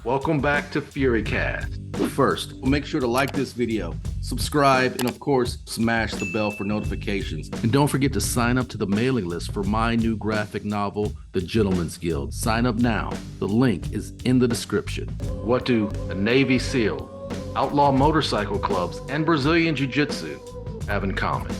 Welcome back to FURYCAST. First, make sure to like this video, subscribe, and of course, smash the bell for notifications. And don't forget to sign up to the mailing list for my new graphic novel, The Gentleman's Guild. Sign up now. The link is in the description. What do a Navy SEAL, outlaw motorcycle clubs, and Brazilian Jiu-Jitsu have in common?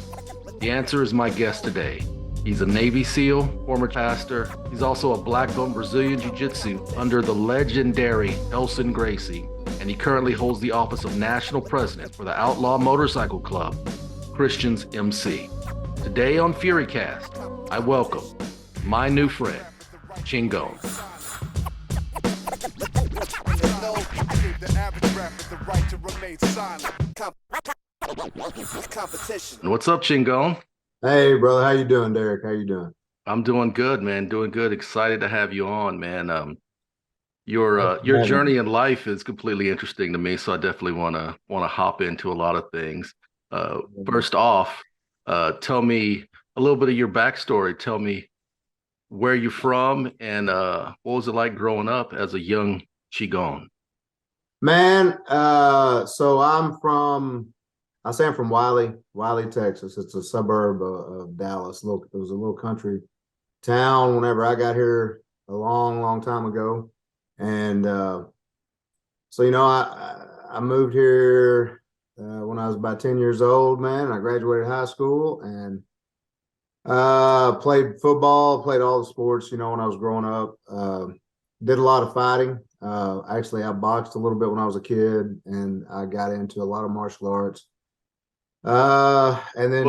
The answer is my guest today. He's a Navy SEAL, former pastor. He's also a black belt in Brazilian Jiu-Jitsu under the legendary Relson Gracie, and he currently holds the office of National President for the Outlaw Motorcycle Club, Christians MC. Today on FURYCAST, I welcome my new friend, Chingon. And what's up, Chingon? Hey, brother. How you doing, Derrick? How you doing? I'm doing good, man. Doing good. Excited to have you on, man. Your journey in life is completely interesting to me, so I definitely want to hop into a lot of things. First off, tell me a little bit of your backstory. Tell me where you're from and what was it like growing up as a young Chingon? Man, so I'm from Wiley, Texas. It's a suburb of Dallas. It was a little country town whenever I got here a long, long time ago. And so, I moved here when I was about 10 years old, man. I graduated high school and played football, played all the sports, when I was growing up. Did a lot of fighting. Actually, I boxed a little bit when I was a kid, and I got into a lot of martial arts. And then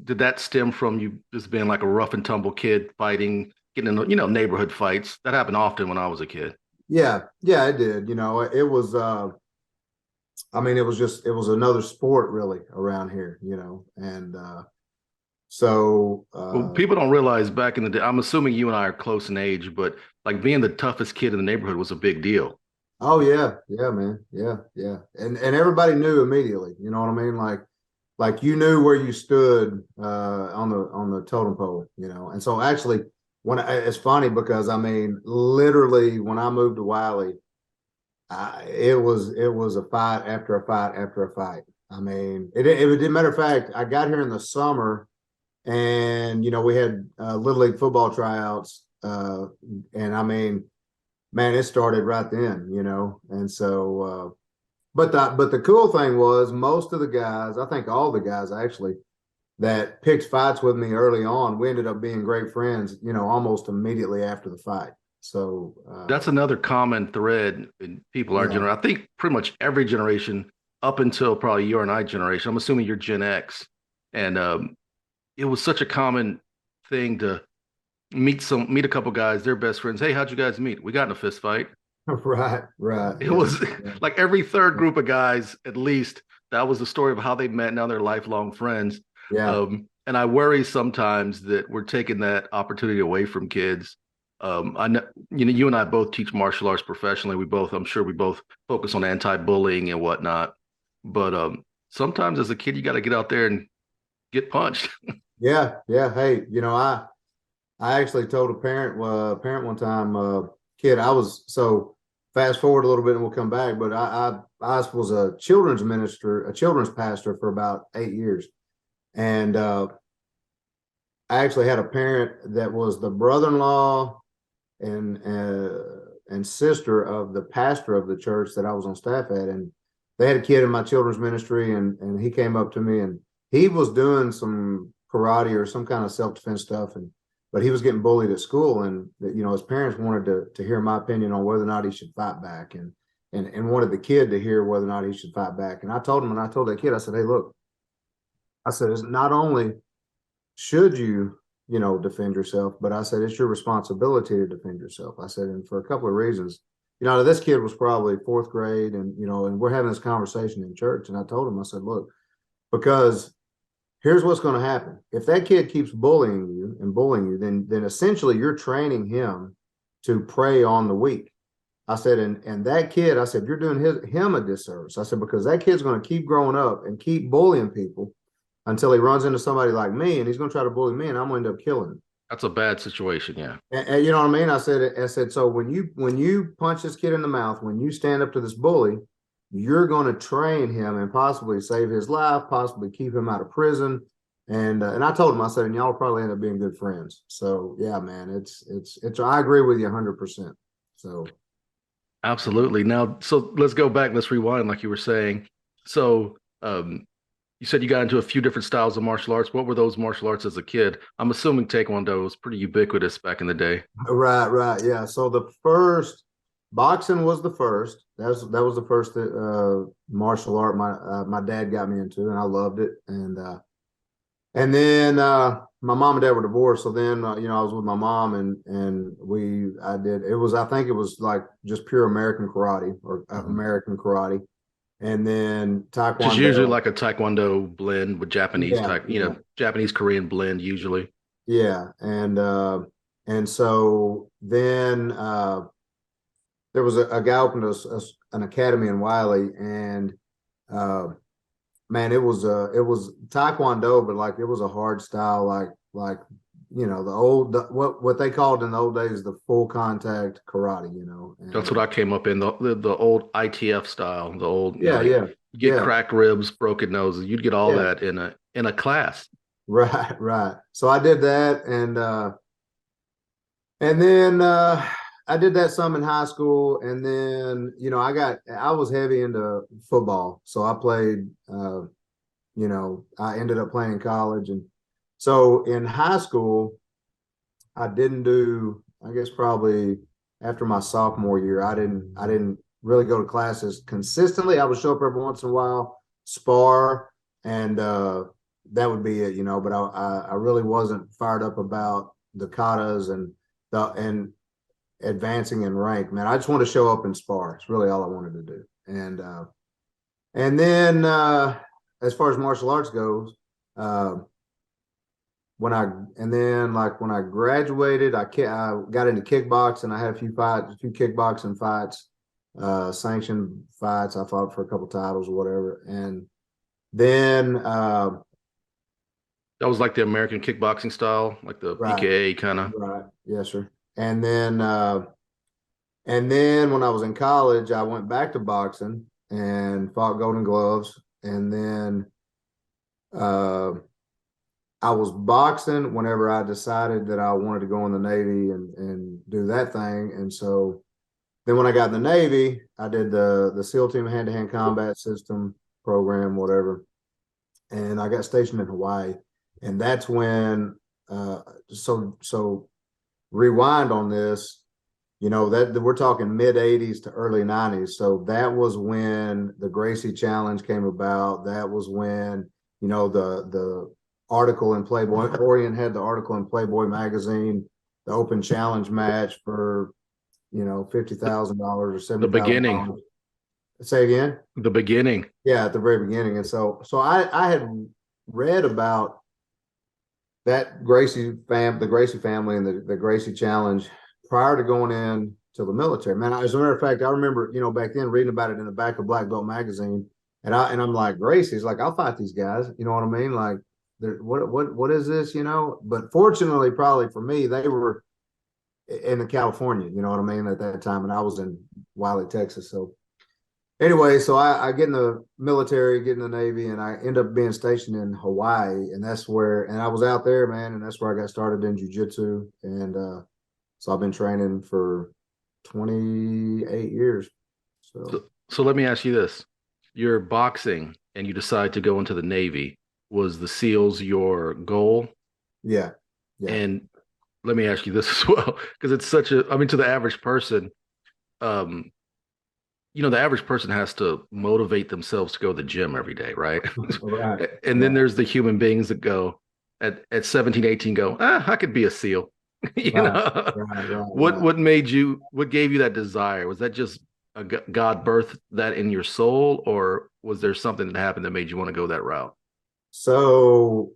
did that stem from you just being like a rough and tumble kid fighting, getting in, neighborhood fights? That happened often when I was a kid. Yeah, it did. It was, it was another sport really around here, and well, people don't realize back in the day, I'm assuming you and I are close in age, but like being the toughest kid in the neighborhood was a big deal. Oh yeah, man, yeah, and everybody knew immediately. You know what I mean? Like you knew where you stood on the totem pole. And so actually, it's funny because literally when I moved to Wiley, it was a fight after a fight after a fight. It didn't matter of fact, I got here in the summer, and we had Little League football tryouts, and man, it started right then, and so, but the cool thing was most of the guys, I think all the guys actually that picked fights with me early on, we ended up being great friends, almost immediately after the fight. So that's another common thread in people our generation. I think pretty much every generation up until probably your and I generation, I'm assuming you're Gen X, and it was such a common thing to meet a couple guys, they're best friends. Hey, how'd you guys meet? We got in a fist fight. Right. It was like every third group of guys, at least, that was the story of how they met. Now they're lifelong friends. Yeah. And I worry sometimes that we're taking that opportunity away from kids. I know, you and I both teach martial arts professionally. I'm sure we both focus on anti-bullying and whatnot. But sometimes as a kid, you got to get out there and get punched. Yeah. Hey, I actually told a parent one time, kid, so fast forward a little bit and we'll come back, but I was a children's pastor for about 8 years. And I actually had a parent that was the brother-in-law and sister of the pastor of the church that I was on staff at. And they had a kid in my children's ministry, and he came up to me, and he was doing some karate or some kind of self-defense stuff, but he was getting bullied at school, and his parents wanted to hear my opinion on whether or not he should fight back, and wanted the kid to hear whether or not he should fight back. And I told that kid, I said, hey, look, I said, it's not only should you, defend yourself, but I said, it's your responsibility to defend yourself. I said, and for a couple of reasons, this kid was probably fourth grade, and we're having this conversation in church, and I told him, I said, look, because here's what's going to happen. If that kid keeps bullying you, then essentially you're training him to prey on the weak. I said, and that kid, I said, you're doing him a disservice. I said, because that kid's going to keep growing up and keep bullying people until he runs into somebody like me, and he's going to try to bully me, and I'm going to end up killing him. That's a bad situation. Yeah. And you know what I mean? I said, so when you punch this kid in the mouth, when you stand up to this bully, you're going to train him and possibly save his life, possibly keep him out of prison. And I told him, I said, and y'all will probably end up being good friends. So yeah, man, it's. I agree with you 100%. So Absolutely. Now, so let's go back. Let's rewind, like you were saying. So, you said you got into a few different styles of martial arts. What were those martial arts as a kid? I'm assuming Taekwondo was pretty ubiquitous back in the day. right, yeah. So the first boxing was the first. That was the first martial art my dad got me into, and I loved it. And then my mom and dad were divorced, so then I was with my mom, and I think it was like just pure American karate or American karate, and then Which is usually Taekwondo. like a Taekwondo blend with Japanese Yeah, Japanese Korean blend usually. yeah, and so then there was a guy opened an academy in Wiley, and uh, man, it was Taekwondo, but like it was a hard style, like what they called in the old days the full contact karate, That's and what I came up in the old ITF style, the old yeah, yeah, you get yeah, cracked ribs, broken noses. You'd get all yeah, that in a class. right, right. So I did that, and then I did that some in high school, and then I was heavy into football, so I played. I ended up playing in college, and so in high school, I didn't do. I guess probably after my sophomore year, I didn't really go to classes consistently. I would show up every once in a while, spar, and that would be it. But I really wasn't fired up about the katas and advancing in rank. Man, I just want to show up and spar. It's really all I wanted to do. And then as far as martial arts goes, uh, when I graduated, I got into kickboxing. I had a few kickboxing fights, sanctioned fights. I fought for a couple titles or whatever. And then That was like the American kickboxing style, like the right, PKA kind of. right, yes, sir. And then when I was in college, I went back to boxing and fought Golden Gloves. And then uh, I was boxing whenever I decided that I wanted to go in the Navy and do that thing. And so then when I got in the Navy, I did the SEAL Team Hand-to-Hand Combat System program, whatever. And I got stationed in Hawaii. And that's when, so rewind on this, that we're talking mid 80s to early 90s. So that was when the Gracie Challenge came about. That was when, the article in Playboy, Orion had the article in Playboy magazine, the open challenge match for, $50,000 or The beginning. $70,000. Say again? The beginning. Yeah, at the very beginning. And so I had read about that the Gracie family and the Gracie Challenge prior to going in to the military. Man, as a matter of fact, I remember, back then reading about it in the back of Black Belt magazine. And I'm like, Gracie's like, I'll fight these guys. You know what I mean? Like, what is this? But fortunately, probably for me, they were in California, you know what I mean, at that time, and I was in Wiley, Texas. So anyway, so I get in the military, get in the Navy, and I end up being stationed in Hawaii, and I was out there, man, and that's where I got started in jiu-jitsu, and so I've been training for 28 years. So let me ask you this: you're boxing, and you decide to go into the Navy. Was the SEALs your goal? Yeah. And let me ask you this as well, because it's to the average person, the average person has to motivate themselves to go to the gym every day, right? Right. And then there's the human beings that go at 17, 18, go, I could be a SEAL. What gave you that desire? Was that just God birthed that in your soul, or was there something that happened that made you want to go that route? So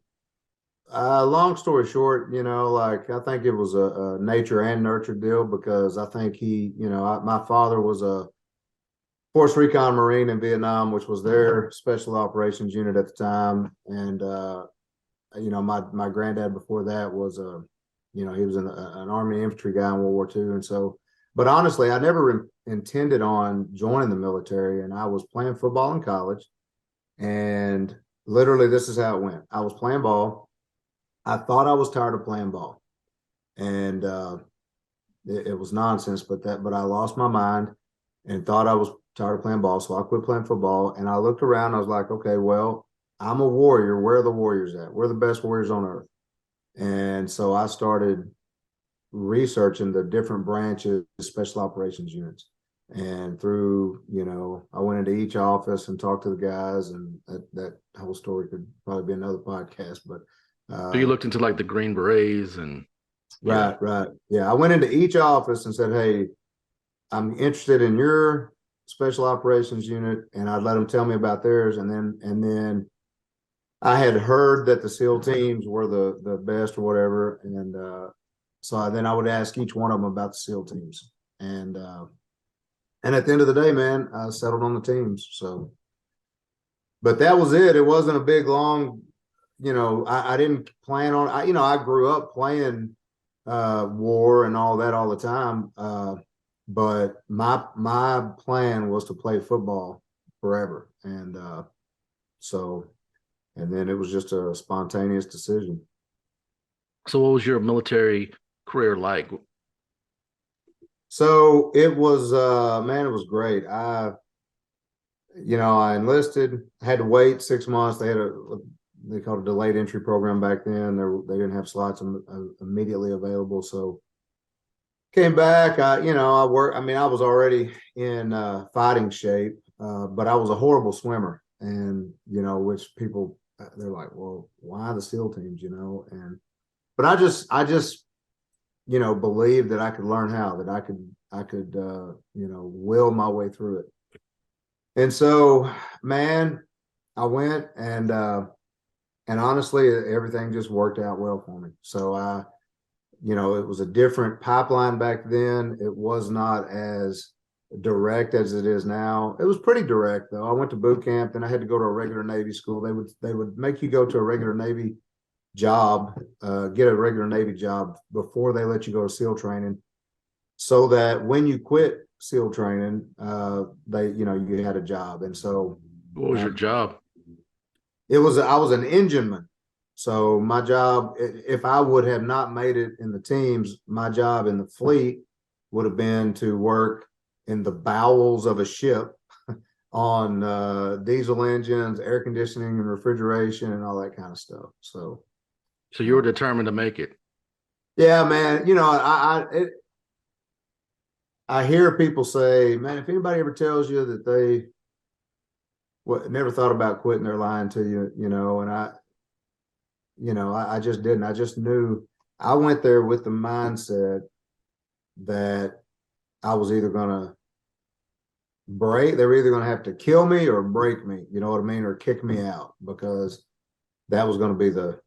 long story short, I think it was a nature and nurture deal, because I think my father was a Force Recon Marine in Vietnam, which was their special operations unit at the time. And, my granddad before that was you know, he was an Army infantry guy in World War II. And so, but honestly, I never intended on joining the military, and I was playing football in college. And literally, this is how it went. I was playing ball. I thought I was tired of playing ball, and it was nonsense. But I lost my mind and thought I was tired of playing ball, so I quit playing football. And I looked around. I was like, okay, well, I'm a warrior. Where are the warriors at? We're the best warriors on earth. And so I started researching the different branches, special operations units. And through, you know, I went into each office and talked to the guys, and that whole story could probably be another podcast. But So you looked into like the Green Berets and right. Yeah. I went into each office and said, hey, I'm interested in your special operations unit, and I'd let them tell me about theirs. And then I had heard that the SEAL teams were the best or whatever. And so then I would ask each one of them about the SEAL teams. And at the end of the day, man, I settled on the teams. So, but that was it. It wasn't a big, long, you know, I didn't plan on, I grew up playing war and all that all the time. But my plan was to play football forever. And and then it was just a spontaneous decision. So what was your military career like? So it was, man, it was great. I enlisted, had to wait 6 months. They called a delayed entry program back then. They didn't have slots immediately available. So came back, I worked. I mean, I was already in fighting shape, but I was a horrible swimmer. And, which people, they're like, well, why the SEAL teams, but I just, believed that I could learn how, that I could, will my way through it. And so, man, I went and honestly, everything just worked out well for me. So it was a different pipeline back then. It was not as direct as it is now. It was pretty direct though. I went to boot camp, then I had to go to a regular Navy school. They would make you go to a regular Navy job, get a regular Navy job before they let you go to SEAL training, so that when you quit SEAL training, you had a job. And so, what was your job? I was an engineman. So my job, if I would have not made it in the teams, my job in the fleet would have been to work in the bowels of a ship on diesel engines, air conditioning and refrigeration and all that kind of stuff. So you were determined to make it. Yeah, man. I hear people say, man, if anybody ever tells you that they never thought about quitting, they're lying to you, and I just didn't. I just knew. I went there with the mindset that I was either going to break, they were either going to have to kill me or break me, you know what I mean, or kick me out, because that was going to be the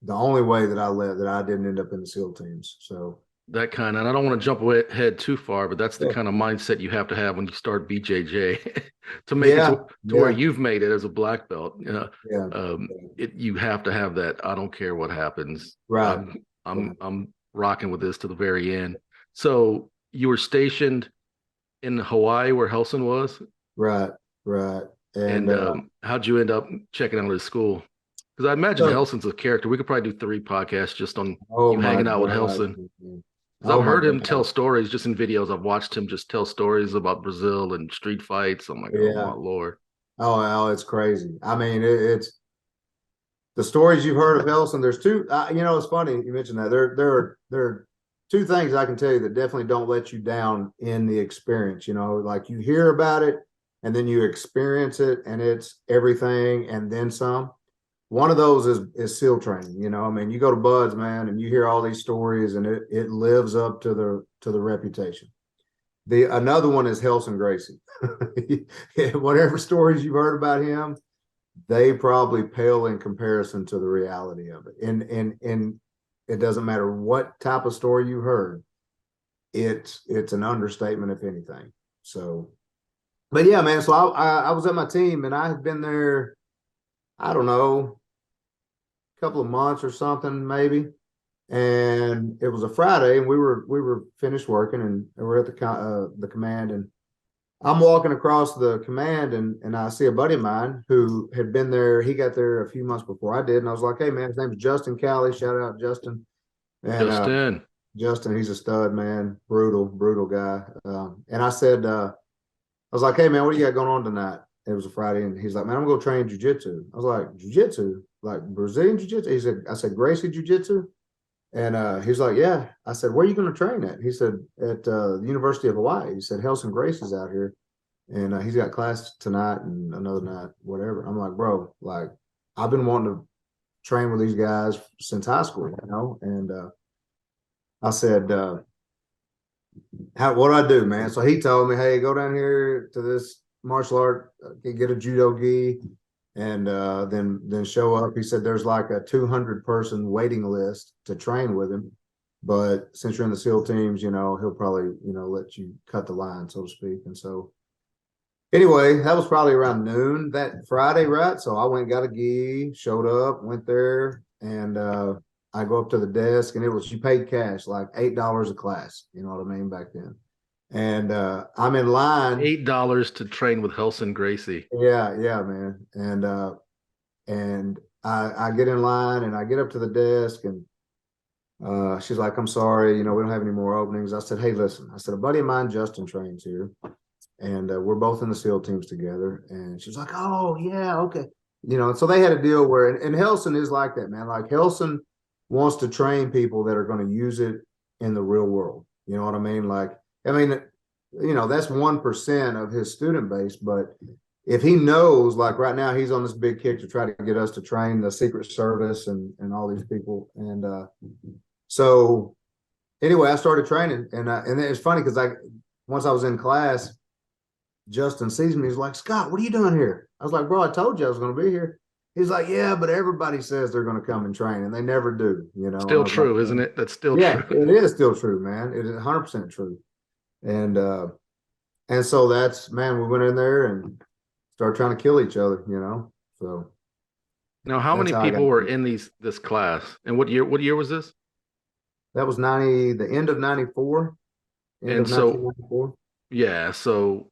only way that I didn't end up in the SEAL teams. So that kind of, and I don't want to jump ahead too far, but that's the kind of mindset you have to have when you start BJJ to make it to where you've made it as a black belt. You have to have that. I don't care what happens. Right. I'm rocking with this to the very end. So you were stationed in Hawaii, where Relson was. Right. And how'd you end up checking out his school? Because I imagine Relson's a character. We could probably do 3 podcasts just on you hanging out with Relson. I've heard him tell stories just in videos. I've watched him just tell stories about Brazil and street fights. I'm like, oh my Lord. Oh, it's crazy. I mean, it's the stories you've heard of Relson. There's 2, it's funny you mentioned that. There are 2 things I can tell you that definitely don't let you down in the experience. Like you hear about it and then you experience it, and it's everything and then some. One of those is SEAL training. I mean, you go to Bud's, man, and you hear all these stories, and it lives up to the reputation. Another one is Relson Gracie. Whatever stories you've heard about him, they probably pale in comparison to the reality of it. And it doesn't matter what type of story you heard, it's an understatement, if anything. So, but yeah, man. So I was at my team, and I had been there, I don't know, a couple of months or something, maybe. and it was a Friday, and we were finished working, and we were at the command, and I'm walking across the command, and I see a buddy of mine who had been there. He got there a few months before I did, and I was like, "Hey, man, his name's Justin Cali. Shout out Justin." And Justin, he's a stud, man. Brutal guy. And I said, I was like, "Hey, man, what do you got going on tonight?" It was a Friday, and he's like, "Man, I'm gonna go train jujitsu." I was like, "Jujitsu, like Brazilian jiu-jitsu?" He said, "I said Gracie jiu-jitsu." And he's like, "Yeah." I said, "Where are you going to train at?" He said, "At the University of Hawaii." He said, "Relson Gracie's out here, and he's got class tonight and another night, whatever." I'm like, "Bro, like, I've been wanting to train with these guys since high school, you know?" And I said, what do I do, man? So he told me, "Hey, go down here to this martial art, get a judo gi, and then show up." He said there's like a 200-person waiting list to train with him, but since you're in the SEAL teams, you know, he'll probably, you know, let you cut the line, so to speak. And so anyway, that was probably around noon that Friday, right? So I went and got a gi, showed up, went there, and I go up to the desk, and you paid cash, like $8 a class, you know what I mean, back then. And I'm in line. $8 to train with Relson Gracie. Yeah, man. And I get in line, and I get up to the desk, and she's like, "I'm sorry, you know, we don't have any more openings." I said, "Hey, listen," I said, "a buddy of mine, Justin, trains here, and we're both in the SEAL teams together." And she's like, "Oh, yeah, okay." You know, so they had a deal where, and Relson is like that, man. Like, Relson wants to train people that are going to use it in the real world. You know what I mean? Like, I mean, you know, that's 1% of his student base, but if he knows, like right now, he's on this big kick to try to get us to train the Secret Service and all these people. And so anyway, I started training, and it's funny because once I was in class, Justin sees me. He's like, "Scott, what are you doing here?" I was like, "Bro, I told you I was going to be here." He's like, "Yeah, but everybody says they're going to come and train, and they never do, you know." Still true, like, isn't it? That's still yeah, true. it is still true, man. It is 100% true. And so that's, man, we went in there and started trying to kill each other, you know. So Now, how that's many how I people got. were in this class? And what year was this? That was the end of 94, end And of so 1994. yeah, so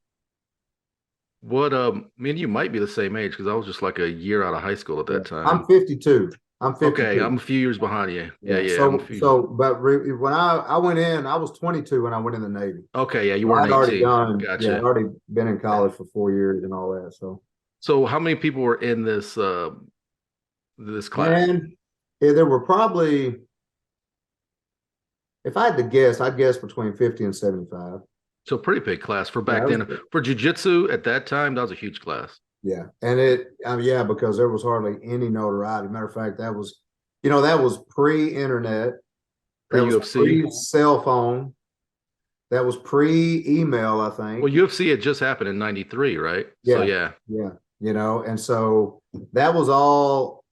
what me and you might be the same age because I was just like a year out of high school at Yeah. that I'm time. 52. I'm Okay, 52. I'm a few years behind you. Yeah, Yeah. I'm a few. But when I went in, I was 22 when I went in the Navy. Okay, yeah, you So weren't I'd already 18. I'd Gotcha. already been in college for 4 years and all that. So, So how many people were in this class? man, yeah, there were probably, if I had to guess, I'd guess between 50 and 75. So pretty big class for Yeah, back then. For jiu-jitsu at that time, that was a huge class. yeah, and yeah, because there was hardly any notoriety. Matter of fact, that was, you know, that was pre-internet, that was Pre-UFC. pre-cell phone, that was pre-email, I Well, think. UFC had just happened in 93, right? So Yeah, yeah. yeah, you know, and so that was all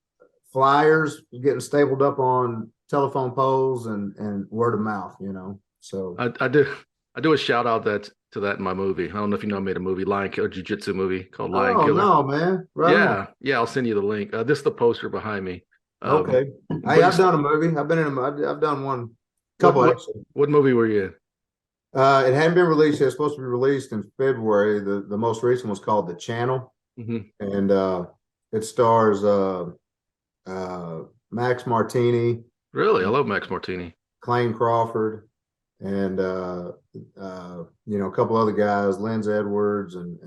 flyers getting stapled up on telephone poles and word of mouth, you know. So I do a shout out to that in my movie. I don't know if you know I made a movie, Lion Killer Jiu-Jitsu movie called Lion oh Killer. no, man, right on. Yeah, I'll send you the link. This is the poster behind me. Okay, hey, But I've done a movie. I've done one, what couple what actually. what movie were you in? It hadn't been released yet. It's supposed to be released in February. The most recent was called The Channel, Hmm. and it stars Max Martini, Really, I love Max Martini. Clayne Crawford, and you know, a couple other guys, Lens Edwards, and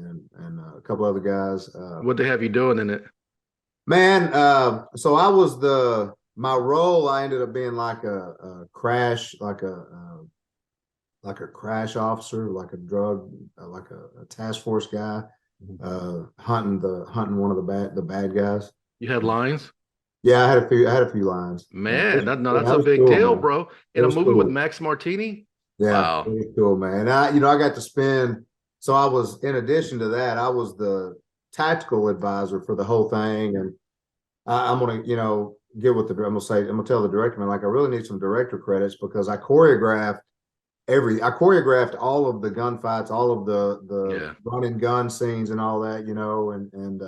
a couple other guys. What they have you doing in it? Man, so I was my role. I ended up being like a crash, like a crash officer, like a drug, like a task force guy, hunting one of the bad guys. You had lines? Yeah, I had a few lines. Man, no, Yeah, that's that a was big cool, deal, man. bro. It In a was movie with cool. Max Martini? Yeah, it Wow. was cool, man. And I got to spend. So I was, in addition to that, I was the tactical advisor for the whole thing, and I'm gonna, you know, I'm gonna tell the director, man, like, I really need some director credits because I choreographed all of the gunfights, all of the Yeah. run and gun scenes and all that, you know, and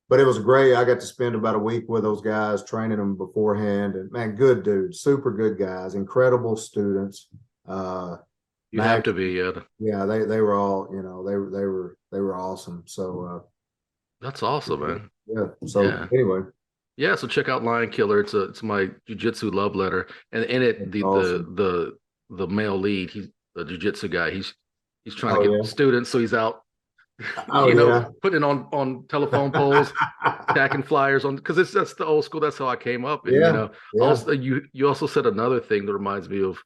but it was great. I got to spend about a week with those guys, training them beforehand, and man, good dudes, super good guys, incredible students. You have Max, to be, yeah, they were all, you know, they were awesome. So that's awesome, man. yeah. So Yeah. anyway, Yeah, so check out Lion Killer. It's my jujitsu love letter, and in it that's awesome. the male lead, he's the jujitsu guy. He's trying Oh to get yeah. students, so he's out, Oh yeah. putting on telephone poles, tacking flyers on because that's the old school. That's how I came up, and Yeah. Yeah. also you also said another thing that reminds me of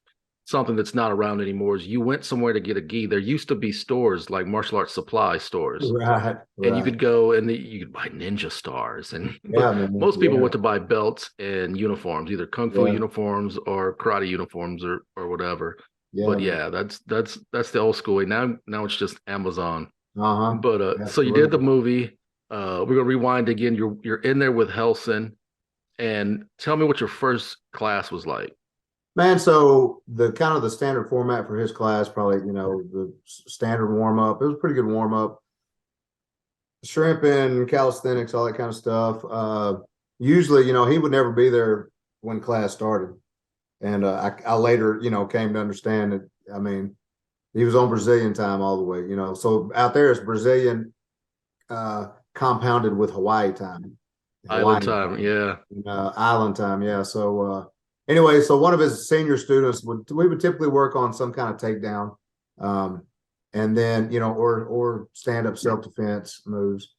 something that's not around anymore. Is you went somewhere to get a gi. There used to be stores like martial arts supply stores, Right. and you Right. could go and you could buy ninja stars and but Yeah, man. most people Yeah. went to buy belts and uniforms, either kung fu Yeah. uniforms or karate uniforms or whatever. Yeah, But man. yeah, that's the old school way. Now it's just Amazon. Uh-huh. But so you did the Absolutely. movie. We're gonna rewind again. You're in there with Helson, and tell me what your first class was like. Man, so the kind of the standard format for his class, probably, you know, the standard warm up. It was a pretty good warm up. Shrimping, calisthenics, all that kind of stuff. Usually, you know, he would never be there when class started. And I later, you know, came to understand that, I mean, he was on Brazilian time all the way, you know. So out there it's Brazilian compounded with Hawaii time. Island Hawaiian time, time, yeah. island time. Yeah. So anyway, so one of his senior students we would typically work on some kind of takedown, and then you know, or stand up self defense moves.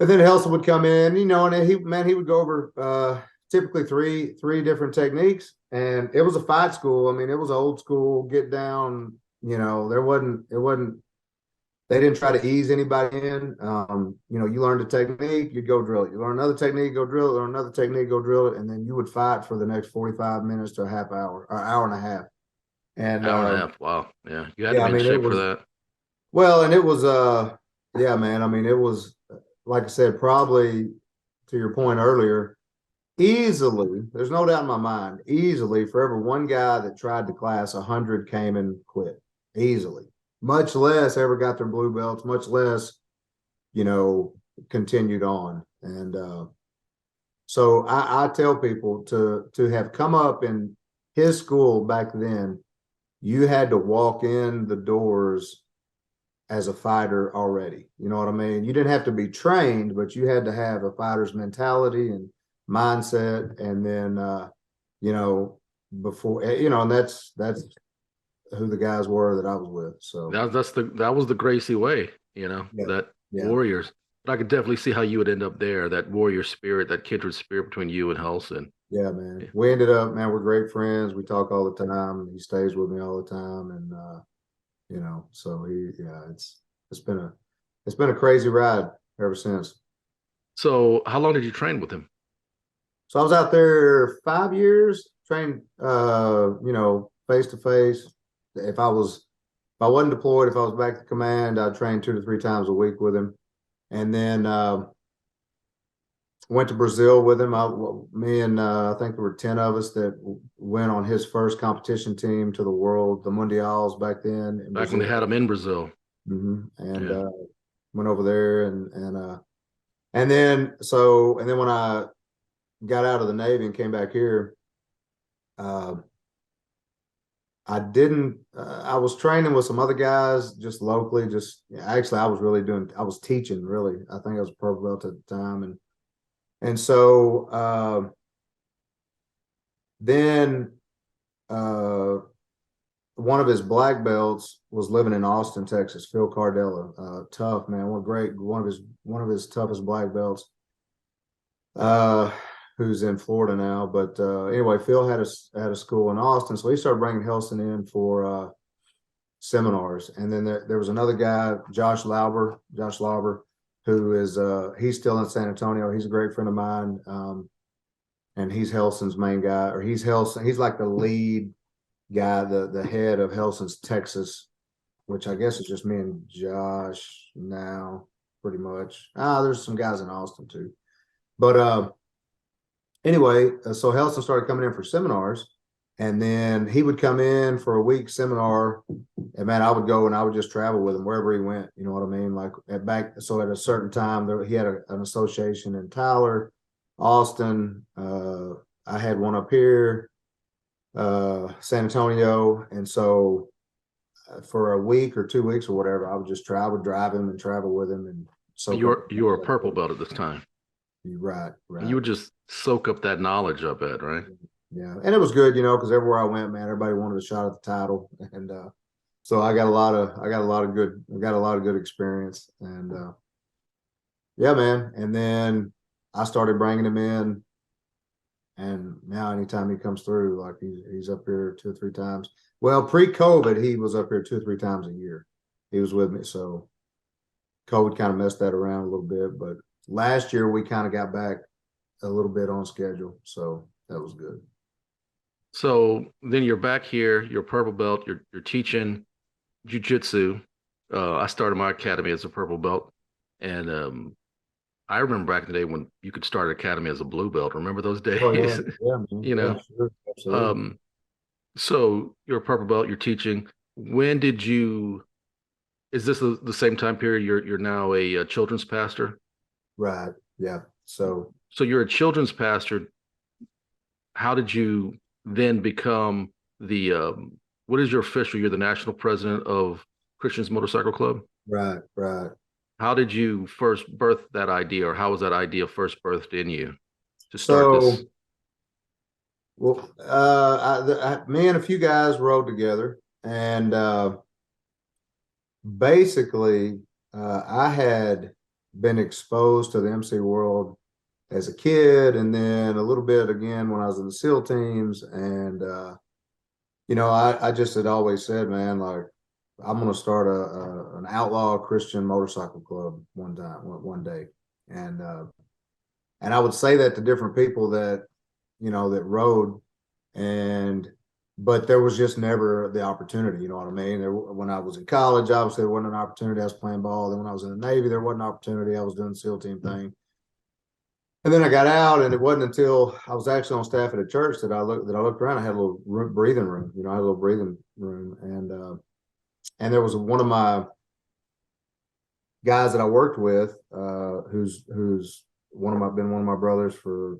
And then Helson would come in, you know, and he would go over typically three different techniques, and it was a fight school. I mean, it was old school, get down. You know, it wasn't they didn't try to ease anybody in. You know, you learned a technique, you go drill it. You learn another technique, go drill it. Learn another technique, go drill it, and then you would fight for the next 45 minutes to a half hour or hour and a half. And Hour and a half. Wow. Yeah. You had to yeah, I be in mean, it shape for was that. well, and it was yeah, man. I mean, it was like I said, probably to your point earlier, easily. There's no doubt in my mind. Easily, for every one guy that tried the class, 100 came and quit easily. Much less ever got their blue belts. Much less you know, continued on. And so I tell people to have come up in his school back then, you had to walk in the doors as a fighter already. You know what I mean? You didn't have to be trained, but you had to have a fighter's mentality and mindset. And then you know, before you know, and that's who the guys were that I was with. So That was the Gracie way, yeah, that yeah. warriors. But I could definitely see how you would end up there, that warrior spirit, that kindred spirit between you and Helson. Yeah, man. Yeah. We ended up, man, we're great friends. We talk all the time. He stays with me all the time. And you know, so yeah, it's been a crazy ride ever since. So how long did you train with him? So I was out there 5 years, trained you know, face to face. If I wasn't deployed, if I was back to command, I'd train 2 to 3 times a week with him. And then went to Brazil with him. Me and I think there were 10 of us that went on his first competition team to the world, the Mundials back then in Back when they Brazil. had him in Brazil. And Yeah. went over there and then when I got out of the Navy and came back here, uh, I didn't. I was training with some other guys just locally. Actually, I was teaching really. I think I was a purple belt at the time, and so then one of his black belts was living in Austin, Texas. Phil Cardella, tough man, one of his toughest black belts. Who's in Florida now, but anyway, Phil had a school in Austin, so he started bringing Helson in for seminars. And then there was another guy, Josh Lauber, who is he's still in San Antonio. He's a great friend of mine. And he's Helson's main guy, or he's like the lead guy, the head of Helson's Texas, which I guess is just me and Josh now, pretty much. There's some guys in Austin too. But anyway, so Helson started coming in for seminars, And then he would come in for a week seminar, and man, I would go and I would just travel with him wherever he went. You know what I mean? Like so at a certain time, he had an association in Tyler, Austin. I had one up here, San Antonio, and so for a week or 2 weeks or whatever, I would just drive him and travel with him, and so you were a purple belt at this time. Right. And you would just soak up that knowledge of it, right? Yeah, and it was good, because everywhere I went, man, everybody wanted a shot at the title, and so I got a lot of good experience, and yeah, man. And then I started bringing him in, and now anytime he comes through, like he's up here 2 or 3 times. Well, pre-COVID, he was up here 2 or 3 times a year. He was with me, so COVID kind of messed that around a little bit, but last year we kind of got back a little bit on schedule, so that was good. So then you're back here, you're purple belt, you're teaching jiu-jitsu. I started my academy as a purple belt, and I remember back in the day when you could start an academy as a blue belt. Remember those days? Oh, yeah, yeah, man. You know. Yeah, sure. So you're a purple belt, you're teaching. When did you? Is this the same time period? You're now a children's pastor, right? Yeah. So you're a children's pastor. How did you then become the? What is your official? You're the national president of Christians Motorcycle Club. Right. How did you first birth that idea, or how was that idea first birthed in you to start this? Well, me and a few guys rode together, and basically, I had been exposed to the MC world as a kid, and then a little bit again when I was in the SEAL teams, and I just had always said, man, like I'm going to start an outlaw Christian motorcycle club one day, and I would say that to different people that that rode, but there was just never the opportunity. You know what I mean? When I was in college, obviously there wasn't an opportunity. I was playing ball. Then when I was in the Navy, there wasn't an opportunity. I was doing the SEAL team thing. And then I got out, and it wasn't until I was actually on staff at a church that I looked around. I had a little breathing room. I had a little breathing room, and there was one of my guys that I worked with, who's been one of my brothers for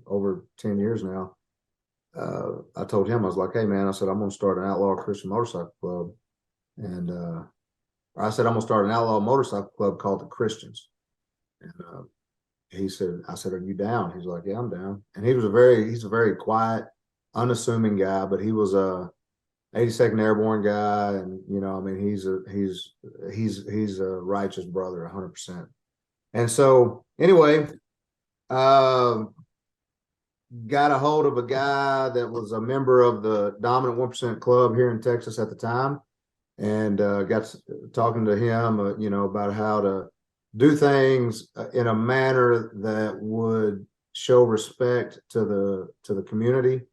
over 10 years now. I told him, I was like, hey man, I said, I'm going to start an outlaw Christian motorcycle club. And I said, I'm going to start an outlaw motorcycle club called the Christians. And I said, are you down? He's like, yeah, I'm down. And he's a very quiet, unassuming guy, but he was a 82nd Airborne guy. And, I mean, he's a righteous brother, 100%. And so anyway, got a hold of a guy that was a member of the Dominant 1% Club here in Texas at the time, and got talking to him, about how to do things in a manner that would show respect to the community,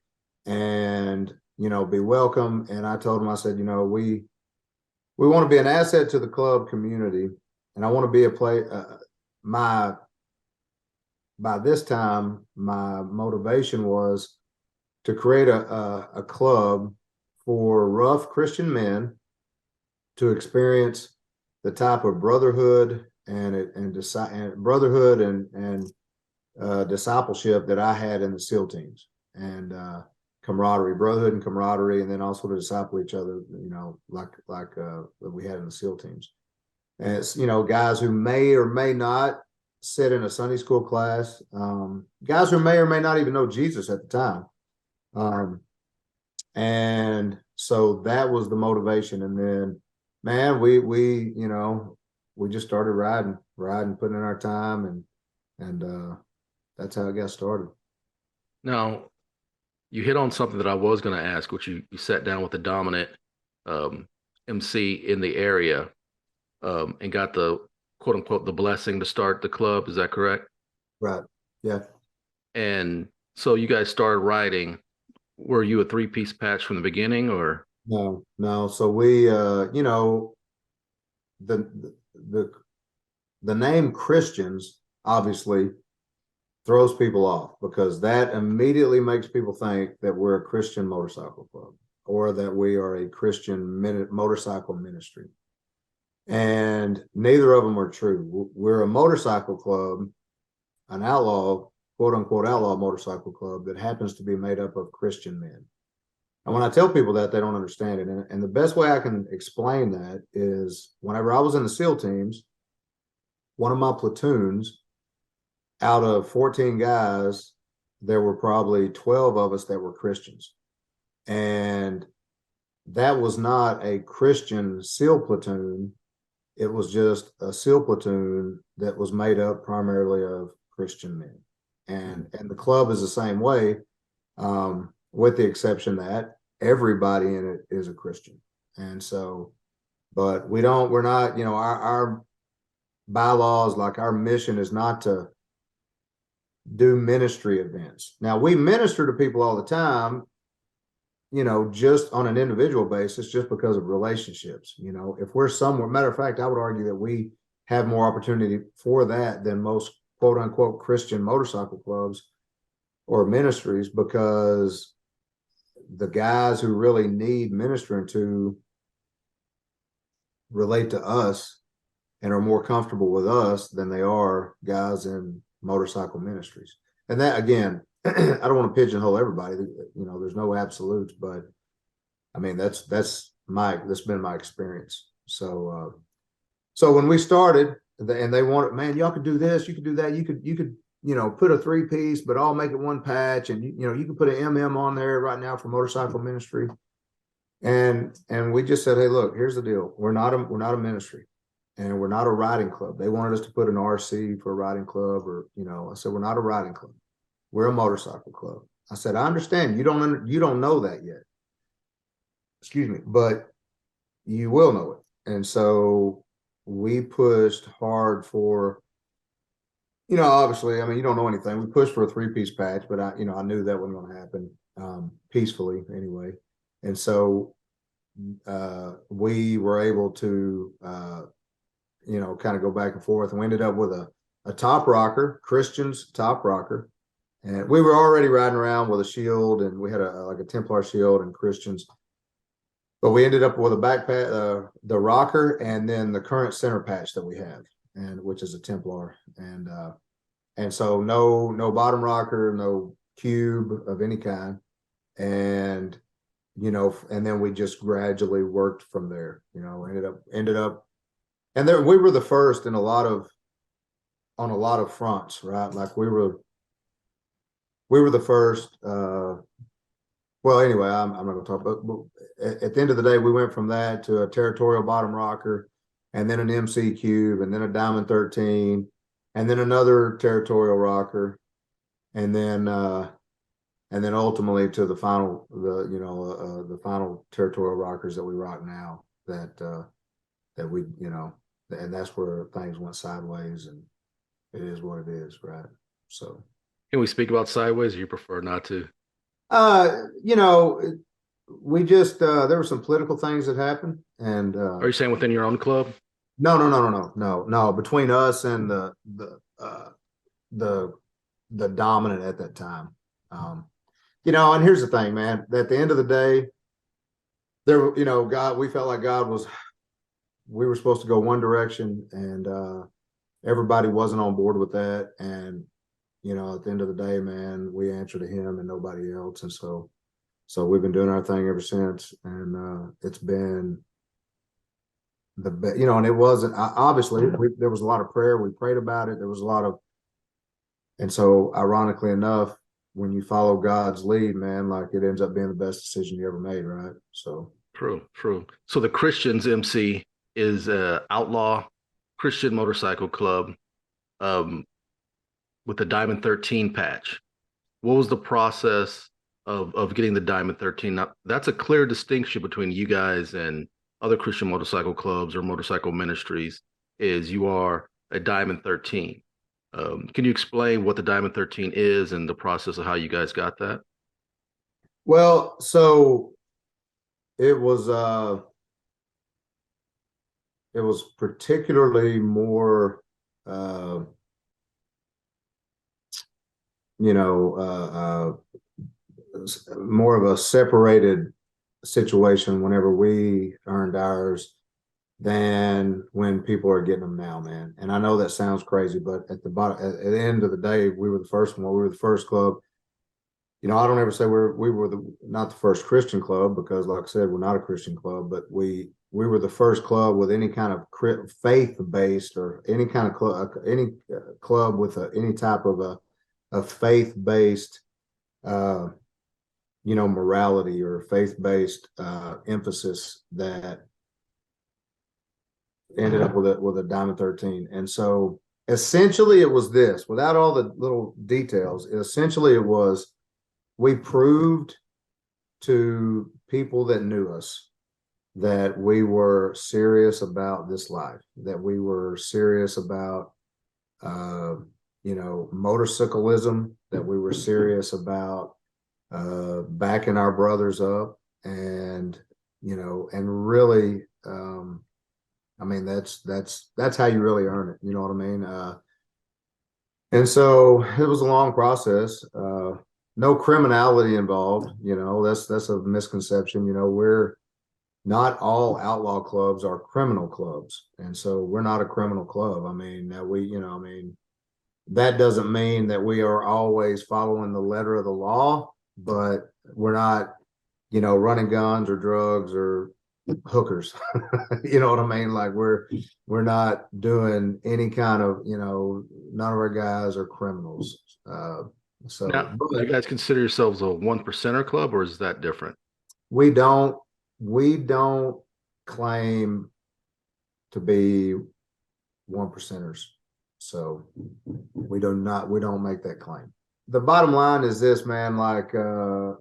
and be welcome. And I told him, I said, we want to be an asset to the club community, and I want to be by this time, my motivation was to create a club for rough Christian men to experience the type of brotherhood and discipleship that I had in the SEAL teams, and brotherhood and camaraderie, and then also to disciple each other, like we had in the SEAL teams. And it's, guys who may or may not sit in a Sunday school class, guys who may or may not even know Jesus at the time. And so that was the motivation. And then, man, we just started riding, putting in our time, and that's how it got started. Now, you hit on something that I was going to ask, which you sat down with the dominant MC in the area, and got the quote unquote the blessing to start the club. Is that correct? Right. Yeah. And so you guys started riding. Were you a 3-piece patch from the beginning, or? No. So we, the name Christians, obviously, throws people off, because that immediately makes people think that we're a Christian motorcycle club or that we are a Christian motorcycle ministry. And neither of them are true. We're a motorcycle club, an outlaw, quote unquote, outlaw motorcycle club that happens to be made up of Christian men. And when I tell people that, they don't understand it. And the best way I can explain that is whenever I was in the SEAL teams, one of my platoons, out of 14 guys, there were probably 12 of us that were Christians. And that was not a Christian SEAL platoon. It was just a SEAL platoon that was made up primarily of Christian men. And the club is the same way, with the exception that everybody in it is a Christian. And so, but we're not, you know, our bylaws, like our mission is not to do ministry events. Now, we minister to people all the time, you know, just on an individual basis, just because of relationships. You know, if we're somewhere, matter of fact, I would argue that we have more opportunity for that than most quote unquote Christian motorcycle clubs or ministries, because the guys who really need ministering to relate to us and are more comfortable with us than they are guys in motorcycle ministries. And that, again, I don't want to pigeonhole everybody. You know, there's no absolutes, but I mean, that's been my experience. So, so when we started, and they wanted, man, y'all could do this, you could do that, you could, you know, put a 3-piece, but I'll make it one patch, and you know, you can put an MM on there right now for motorcycle ministry. And we just said, hey, look, here's the deal: we're not a ministry, and we're not a riding club. They wanted us to put an RC for a riding club, or, you know, I said, we're not a riding club. We're a motorcycle club. I said, I understand you don't know that yet. Excuse me, but you will know it. And so we pushed hard for, you know, obviously, I mean, you don't know anything. We pushed for a 3-piece patch, but I knew that wasn't going to happen, peacefully anyway. And so we were able to, you know, kind of go back and forth, and we ended up with a top rocker, Christian's top rocker. And we were already riding around with a shield, and we had like a Templar shield and Christians. But we ended up with a backpack, the rocker, and then the current center patch that we have, and which is a Templar. And so no bottom rocker, no cube of any kind. And, you know, and then we just gradually worked from there, you know, ended up, and there, we were the first in on a lot of fronts, right? Like we were the first, well, anyway, I'm not going to talk, but at the end of the day, we went from that to a territorial bottom rocker, and then an MC cube, and then a Diamond 13, and then another territorial rocker, and then ultimately to the final, the final territorial rockers that we rock now, that we, you know, and that's where things went sideways, and it is what it is, right? So. Can we speak about sideways, or you prefer not to? You know, we just there were some political things that happened, and Are you saying within your own club? No. Between us and the dominant at that time. You know, and here's the thing, man. At the end of the day, there, you know, we felt like we were supposed to go one direction, and everybody wasn't on board with that. And you know, at the end of the day, man, we answer to him and nobody else. And so we've been doing our thing ever since. And it's been the best, you know, and it wasn't, obviously, there was a lot of prayer. We prayed about it. There was a lot of, and so ironically enough, when you follow God's lead, man, like it ends up being the best decision you ever made, right? So. True. So the Christians MC is Outlaw Christian Motorcycle Club, with the Diamond 13 patch. What was the process of getting the Diamond 13? Now, that's a clear distinction between you guys and other Christian motorcycle clubs or motorcycle ministries, is you are a Diamond 13. Can you explain what the Diamond 13 is and the process of how you guys got that? Well, so it was particularly more you know, more of a separated situation whenever we earned ours than when people are getting them now, man. And I know that sounds crazy, but at the bottom, at the end of the day, we were the first one. We were the first club. You know, I don't ever say we were not the first Christian club, because, like I said, we're not a Christian club, but we were the first club with any kind of faith based, or any kind of club, club with any type of a faith based, you know, morality or faith based emphasis that ended up with a Diamond 13. And so essentially it was this, without all the little details, essentially it was, we proved to people that knew us that we were serious about this life, that we were serious about, you know, motorcyclism, that we were serious about backing our brothers up, and, you know, and really, I mean, that's how you really earn it. You know what I mean? And so it was a long process. No criminality involved. You know, that's a misconception. You know, we're not all outlaw clubs are criminal clubs, and so we're not a criminal club. I mean, I mean, that doesn't mean that we are always following the letter of the law, but we're not, you know, running guns or drugs or hookers. You know what I mean? Like, we're not doing any kind of, you know, none of our guys are criminals. So Now, do you guys consider yourselves a one percenter club, or is that different? we don't claim to be one percenters. So we don't make that claim. The bottom line is this, man, like, you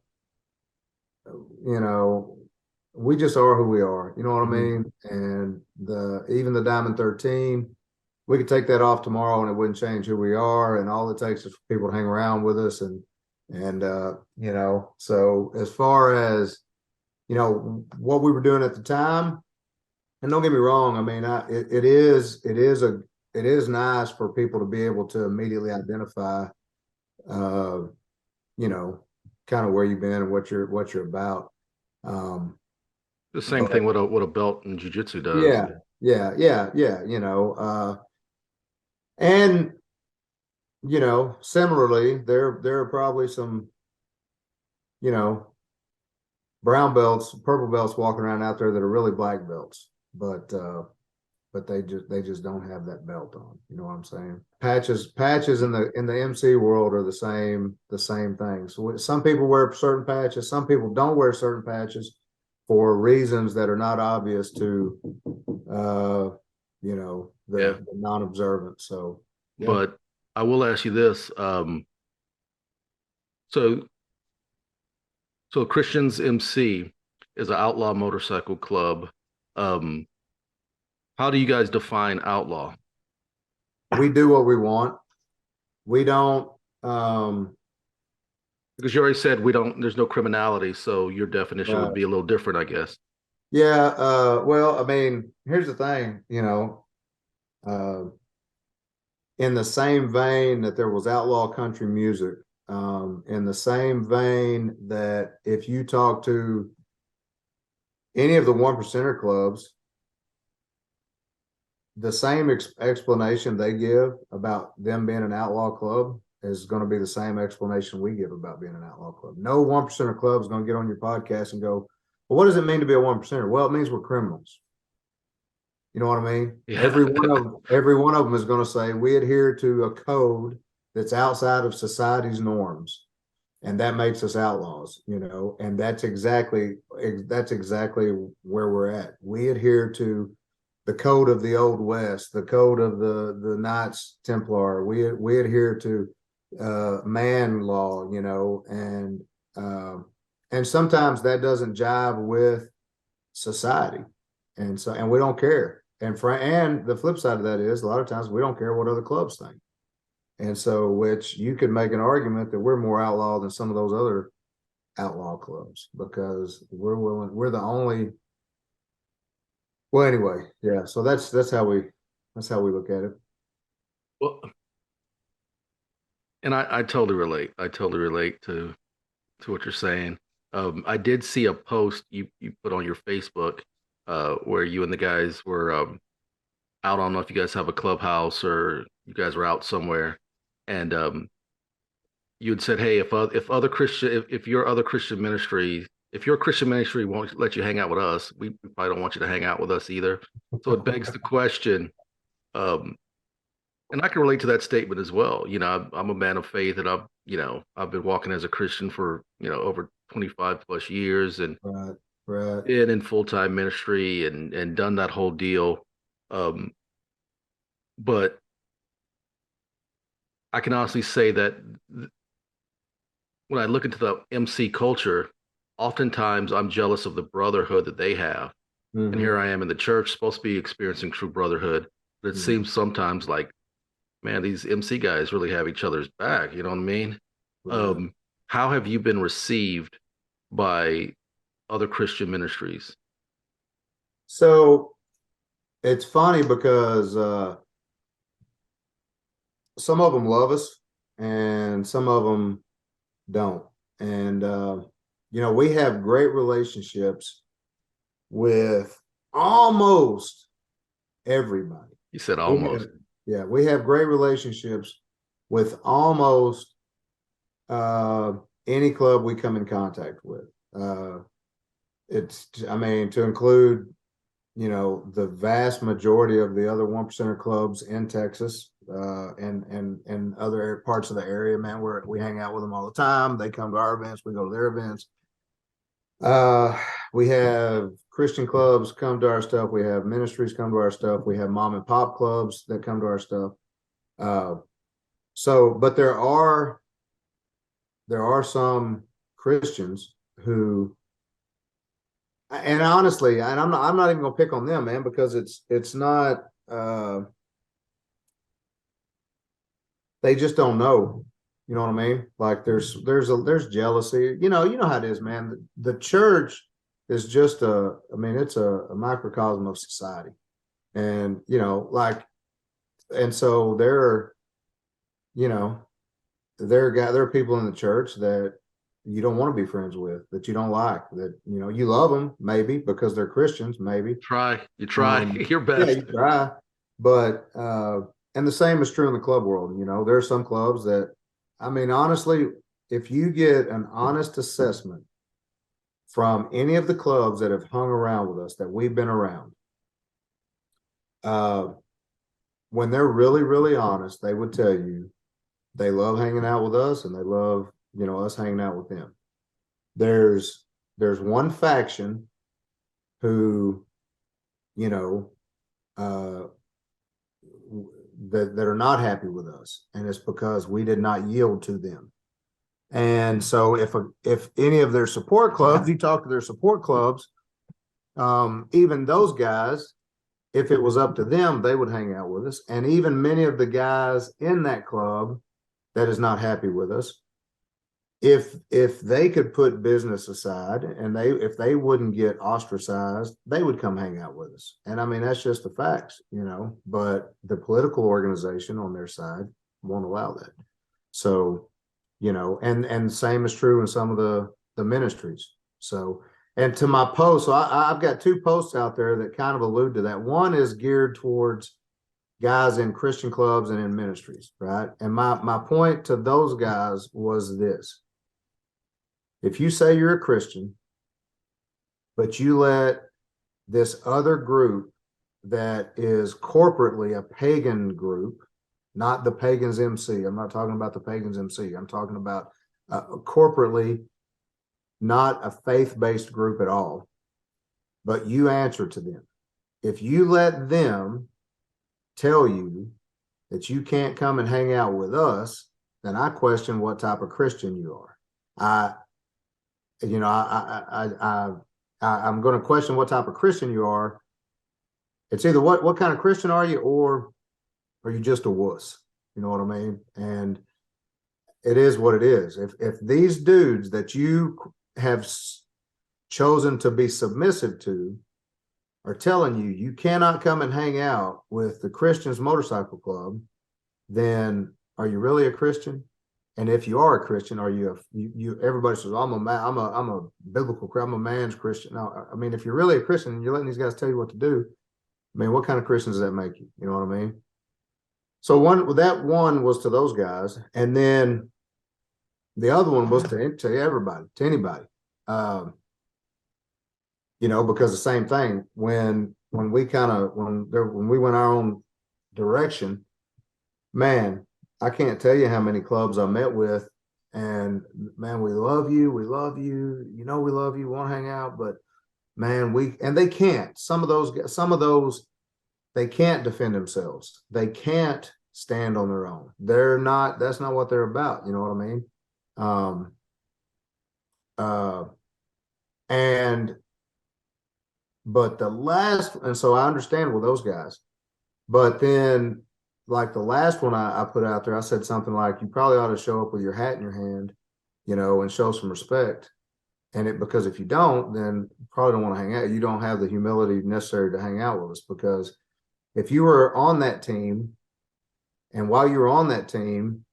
know, we just are who we are. You know what I mean? And even the Diamond 13, we could take that off tomorrow and it wouldn't change who we are. And all it takes is for people to hang around with us. And you know, so as far as, you know, what we were doing at the time, and don't get me wrong, I mean, it is nice for people to be able to immediately identify, you know, kind of where you've been and what you're about. The same thing what a belt in jiu-jitsu does. Yeah. You know, and, you know, similarly, there are probably some, you know, brown belts, purple belts walking around out there that are really black belts, but they just don't have that belt on. You know what I'm saying? Patches in the MC world are the same thing. So some people wear certain patches, some people don't wear certain patches for reasons that are not obvious to, you know, the non-observant. So, yeah. But I will ask you this. So Christian's MC is an outlaw motorcycle club. How do you guys define outlaw? We do what we want. We don't, because you already said there's no criminality, so your definition would be a little different, I guess. Yeah, well, I mean, here's the thing, you know, in the same vein that there was outlaw country music, in the same vein that if you talk to any of the one percenter clubs, the same explanation they give about them being an outlaw club is going to be the same explanation we give about being an outlaw club. No one percenter club is going to get on your podcast and go, well, what does it mean to be a one percenter? Well, it means we're criminals. You know what I mean? Yeah. Every one of them is going to say we adhere to a code that's outside of society's norms, and that makes us outlaws. You know, and that's exactly where we're at. We adhere to the code of the Old West, the code of the Knights Templar. We adhere to man law, you know, and sometimes that doesn't jive with society, and we don't care. And the flip side of that is a lot of times we don't care what other clubs think. And so, which you could make an argument that we're more outlaw than some of those other outlaw clubs, because we're the only. Well, anyway, yeah. So that's how we look at it. Well, And I totally relate. I totally relate to what you're saying. I did see a post you put on your Facebook where you and the guys were out. I don't know if you guys have a clubhouse or you guys were out somewhere, and you had said, "Hey, if other Christian if your other Christian ministry if your Christian ministry won't let you hang out with us, we probably don't want you to hang out with us either." So it begs the question, um, and I can relate to that statement as well. I'm a man of faith, and I've been walking as a Christian for over 25 plus years, and Right, right. been in full time ministry and done that whole deal. Um, but I can honestly say that when I look into the MC culture, oftentimes I'm jealous of the brotherhood that they have. And Hmm. here I am in the church, supposed to be experiencing true brotherhood. But it Hmm. seems sometimes like, man, these MC guys really have each other's back. You know what I mean? Right. Um, how have you been received by other Christian ministries? So it's funny because some of them love us and some of them don't. And we have great relationships with almost everybody. You said We have, almost. yeah, we have great relationships with almost uh, any club we come in contact with. Uh, I mean, to include, the vast majority of the other 1% clubs in Texas, and other parts of the area, man, where we hang out with them all the time. They come to our events, we go to their events. Uh, we have Christian clubs come to our stuff. We have ministries come to our stuff. We have mom and pop clubs that come to our stuff. Uh, but there are some Christians who, and honestly, and I'm not even gonna pick on them, man, because it's not. They just don't know. You know what I mean? Like there's jealousy. You know how it is, man. The church is just I mean, it's a microcosm of society. And and so you know, there are people in the church that you don't want to be friends with, that you don't like, that you love them maybe because they're Christians, maybe. You try your Yeah, best. you try, but and the same is true in the club world. There are some clubs that, I mean, honestly, if you get an honest assessment from any of the clubs that have hung around with us that we've been around, uh, when they're really, really honest, they would tell you they love hanging out with us and they love, us hanging out with them. There's one faction who, you know, uh, that are not happy with us, and it's because we did not yield to them. And so if any of their support clubs, you talk to their support clubs, even those guys, if it was up to them, they would hang out with us. And even many of the guys in that club that is not happy with us, if they could put business aside and if they wouldn't get ostracized, they would come hang out with us. And I mean, that's just the facts, but the political organization on their side won't allow that. So, and the same is true in some of the ministries. So, and to my post, so I've got two posts out there that kind of allude to that. One is geared towards guys in Christian clubs and in ministries, right? And my point to those guys was this: if you say you're a Christian, but you let this other group that is corporately a pagan group, not the Pagans MC. I'm not talking about the Pagans MC. I'm talking about corporately, not a faith-based group at all, but you answer to them. If you let them tell you that you can't come and hang out with us, then I question what type of Christian you are. I'm going to question what type of Christian you are. It's either what kind of Christian are you, or are you just a wuss? You know what I mean? And it is what it is. If these dudes that you have chosen to be submissive to are telling you you cannot come and hang out with the Christians Motorcycle Club, then are you really a Christian? And if you are a Christian, are you everybody says, I'm a biblical, I'm a man's Christian. No, I mean, if you're really a Christian and you're letting these guys tell you what to do, I mean, what kind of Christian does that make you? You know what I mean? So that one was to those guys. And then the other one was to everybody, to anybody. Because the same thing, when we went our own direction, man, I can't tell you how many clubs I met with, and man, we love you, we love you, we love you, want to hang out, but man, they can't. Some of those, they can't defend themselves. They can't stand on their own. That's not what they're about. You know what I mean? And so I understand with those guys, but then like the last one I put out there, I said something like, you probably ought to show up with your hat in your hand, and show some respect. Because if you don't, then you probably don't want to hang out. You don't have the humility necessary to hang out with us, because if you were on that team, and while you were on that team,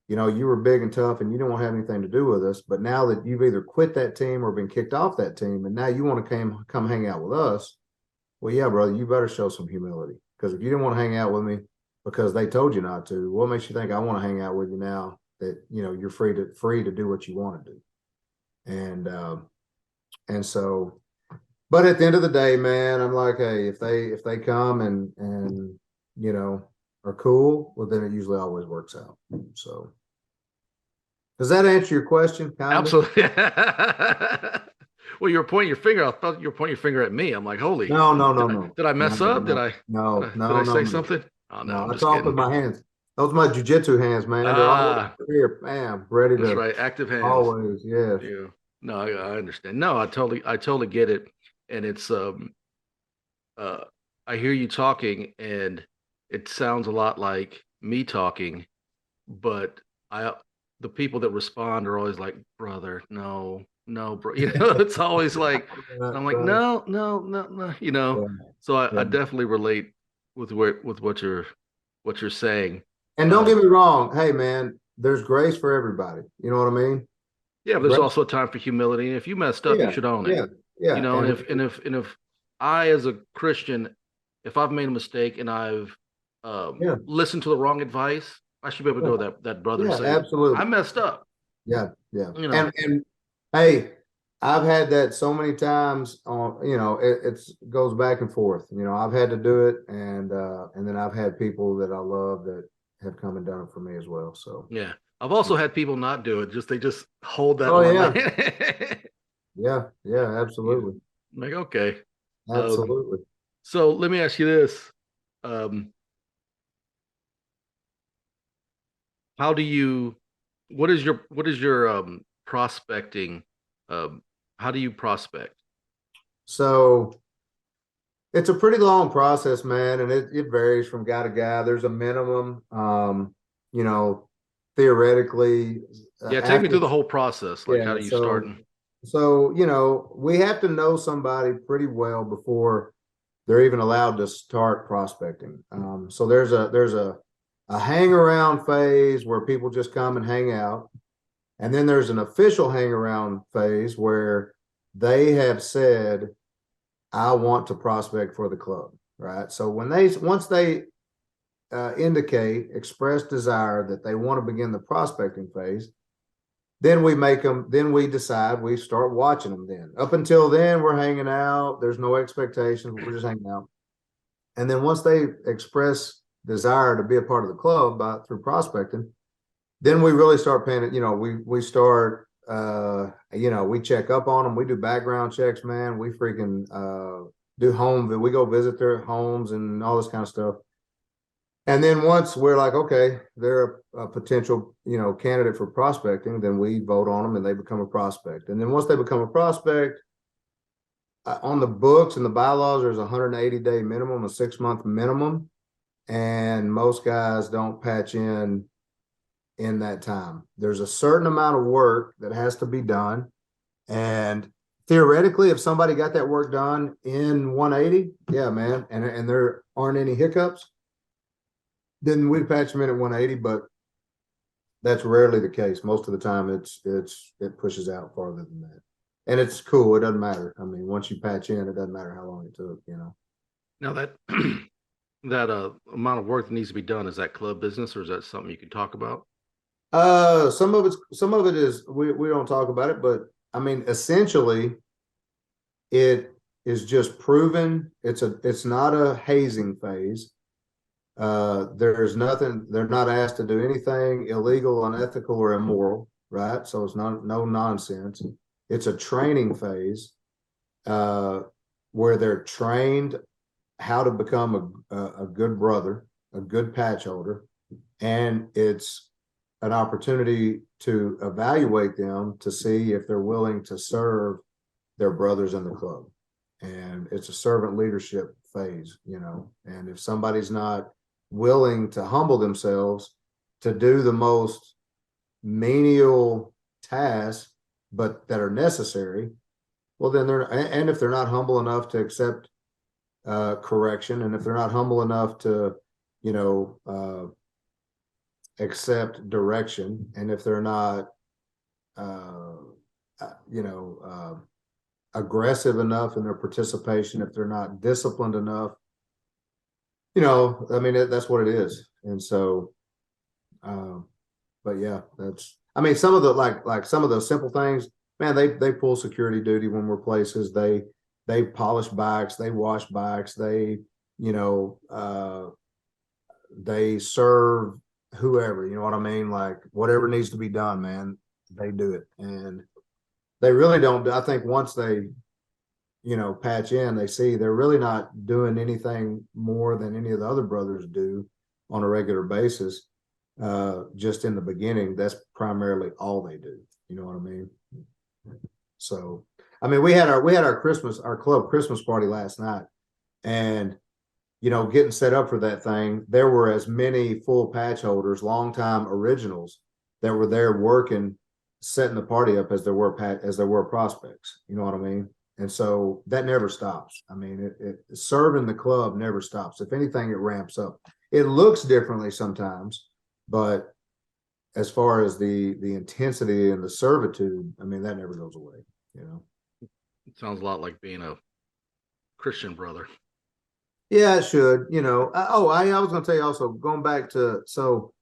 you were big and tough and you don't want to have anything to do with us. But now that you've either quit that team or been kicked off that team, and now you want to come hang out with us, well, yeah, brother, you better show some humility. Because if you didn't want to hang out with me because they told you not to, what makes you think I want to hang out with you now that, you're free to do what you want to do? And so, but at the end of the day, man, I'm like, hey, if they come and are cool, well, then it usually always works out. So does that answer your question? Absolutely. Well, you were pointing your finger. I thought you were pointing your finger at me. I'm like, holy. No. Did I mess up? Did I say something? Oh, no, I'm I just talk kidding. with my hands. Those are my jiu-jitsu hands, man. They're always here, bam, ready to. That's right. Active hands. Always, yes. Yeah. No, I understand. No, I totally get it. And it's I hear you talking, and it sounds a lot like me talking, but the people that respond are always like, brother, no, bro. It's always like, I'm like, no. Yeah. So I definitely relate with what you're saying. And don't get me wrong, hey man, there's grace for everybody. You know what I mean? Yeah, but there's also a time for humility. And if you messed up, you should own it. Yeah. And if I, as a Christian, if I've made a mistake and I've listened to the wrong advice, I should be able to go to that brother and say, absolutely, I messed up. Yeah. And hey, I've had that so many times on, it goes back and forth. I've had to do it, and then I've had people that I love that have come and done it for me as well. So yeah. I've also had people not do it. They just hold that. Oh yeah. Yeah, absolutely. Like, okay. Absolutely. So let me ask you this. What is your prospecting? How do you prospect? So it's a pretty long process, man, and it varies from guy to guy. There's a minimum, theoretically. Take me through the whole process. Like, how do you start? So, we have to know somebody pretty well before they're even allowed to start prospecting. So there's a hang around phase where people just come and hang out. And then there's an official hang around phase where they have said, I want to prospect for the club, right? So once they express desire that they want to begin the prospecting phase, then we decide, we start watching them then. Up until then, we're hanging out. There's no expectations. We're just hanging out. And then once they express desire to be a part of the club through prospecting, then we really start paying it. We start, we check up on them. We do background checks, man. We freaking we go visit their homes and all this kind of stuff. And then once we're like, okay, they're a potential, candidate for prospecting, then we vote on them and they become a prospect. And then once they become a prospect, on the books and the bylaws, there's a 180-day minimum, a 6-month minimum. And most guys don't patch in that time. There's a certain amount of work that has to be done. And theoretically, if somebody got that work done in 180, yeah, man, and there aren't any hiccups, then we'd patch them in at 180. But That's rarely the case. Most of the time it pushes out farther than that. And it's cool. It doesn't matter. I mean, once you patch in, it doesn't matter how long it took, you know. Now that that amount of work that needs to be done, is that club business or is that something you can talk about? Some of it is we don't talk about it, but I mean, essentially, it is just proven it's not a hazing phase. There's nothing, they're not asked to do anything illegal, unethical, or immoral, right? So it's no nonsense. It's a training phase where they're trained how to become a good brother, a good patch holder, and it's an opportunity to evaluate them to see if they're willing to serve their brothers in the club. And it's a servant leadership phase, you know, and if somebody's not willing to humble themselves to do the most menial tasks, but that are necessary, well, then and if they're not humble enough to accept correction, and if they're not humble enough to, you know, accept direction, and if they're not, you know, aggressive enough in their participation, if they're not disciplined enough, you know, I mean, that's what it is. And so, but yeah, I mean, some of the, like some of those simple things, man, they pull security duty when we're places. They polish bikes, they wash bikes, they, you know, they serve whoever, you know what I mean? Like whatever needs to be done, man, they do it. And they really don't, I think once they, you know, patch in, they see they're really not doing anything more than any of the other brothers do on a regular basis. Just in the beginning, that's primarily all they do. You know what I mean? So, I mean, we had our club Christmas party last night, and you know, getting set up for that thing, there were as many full patch holders, longtime originals that were there working, setting the party up as there were prospects. You know what I mean? And so that never stops. I mean, serving the club never stops. If anything, it ramps up. It looks differently sometimes, but as far as the intensity and the servitude, I mean, that never goes away, you know? It sounds a lot like being a Christian brother. Yeah, it should, you know. I was going to tell you also, going back to, so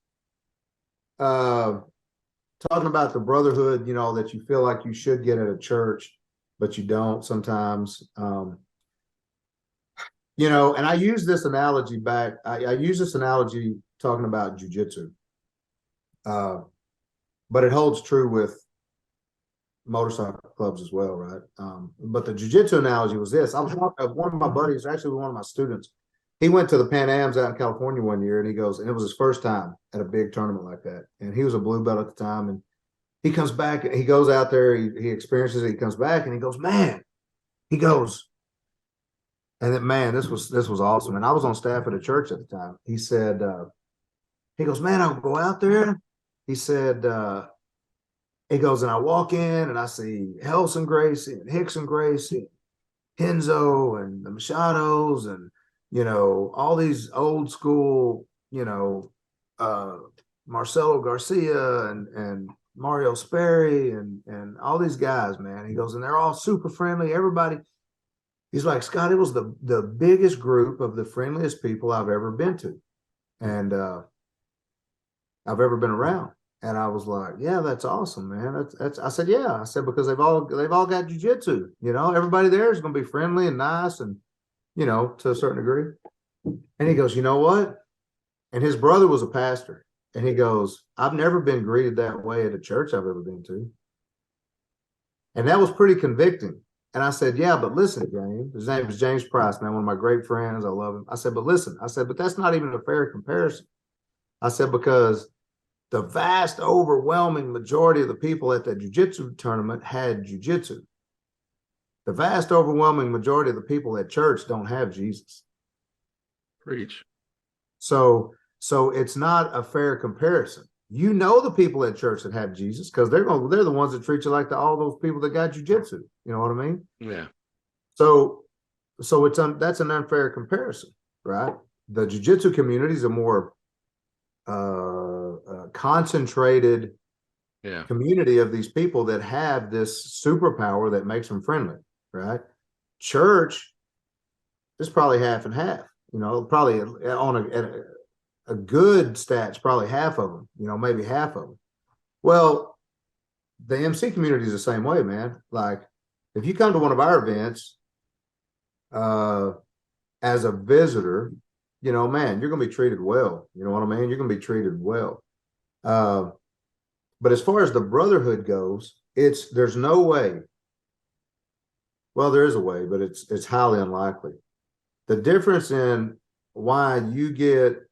talking about the brotherhood, you know, that you feel like you should get at a church, but you don't sometimes. You know, and I use this analogy back. I use this analogy talking about jiu-jitsu. But it holds true with motorcycle clubs as well, right? But the jiu-jitsu analogy was this. I was one of my buddies, actually one of my students. He went to the Pan Ams out in California one year, and he goes, and it was his first time at a big tournament like that. And he was a blue belt at the time, and he comes back, he goes out there, he experiences it, he comes back, and he goes, man, he goes, and then, man, this was awesome. And I was on staff at a church at the time. He said, he goes, man, I'll go out there. He said, he goes, and I walk in and I see Relson Gracie and Rickson Gracie, Henzo and the Machados, and, you know, all these old school, you know, Marcelo Garcia and Mario Sperry and all these guys, man. He goes, and they're all super friendly. Everybody, he's like, Scott, it was the biggest group of the friendliest people I've ever been to, and I've ever been around. And I was like, yeah, that's awesome, man. That's I said, yeah. I said, because they've all got jiu-jitsu, you know, everybody there is going to be friendly and nice and, you know, to a certain degree. And he goes, you know what? And his brother was a pastor. And he goes, I've never been greeted that way at a church I've ever been to. And that was pretty convicting. And I said, yeah, but listen, James, his name is James Price, man, one of my great friends. I love him. I said, but listen, I said, but that's not even a fair comparison. I said, because the vast overwhelming majority of the people at that jiu-jitsu tournament had jiu-jitsu. The vast overwhelming majority of the people at church don't have Jesus. Preach. So it's not a fair comparison. You know, the people at church that have Jesus, because they're the ones that treat you like all those people that got jiu-jitsu. You know what I mean? Yeah. So that's an unfair comparison, right? The jiu-jitsu community is a more concentrated Yeah. community of these people that have this superpower that makes them friendly, right? Church is probably half and half, probably on a good stats, probably half of them, maybe half of them. Well, the MC community is the same way, man. Like, if you come to one of our events as a visitor, man, you're going to be treated well. You know what I mean? You're going to be treated well. But as far as the Brotherhood goes, there's no way. Well, there is a way, but it's highly unlikely. The difference in why you get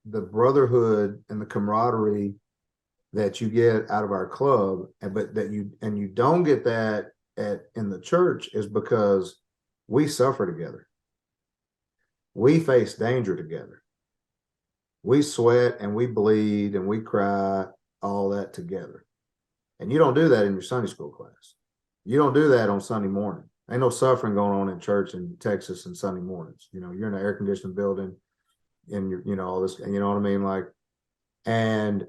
the Brotherhood and the camaraderie that you get out of our club, but you don't get that in the church, is because we suffer together. We face danger together. We sweat and we bleed and we cry, all that together. And you don't do that in your Sunday school class. You don't do that on Sunday morning. Ain't no suffering going on in church in Texas on Sunday mornings. You're in an air conditioned building and all this, you know what I mean? Like, and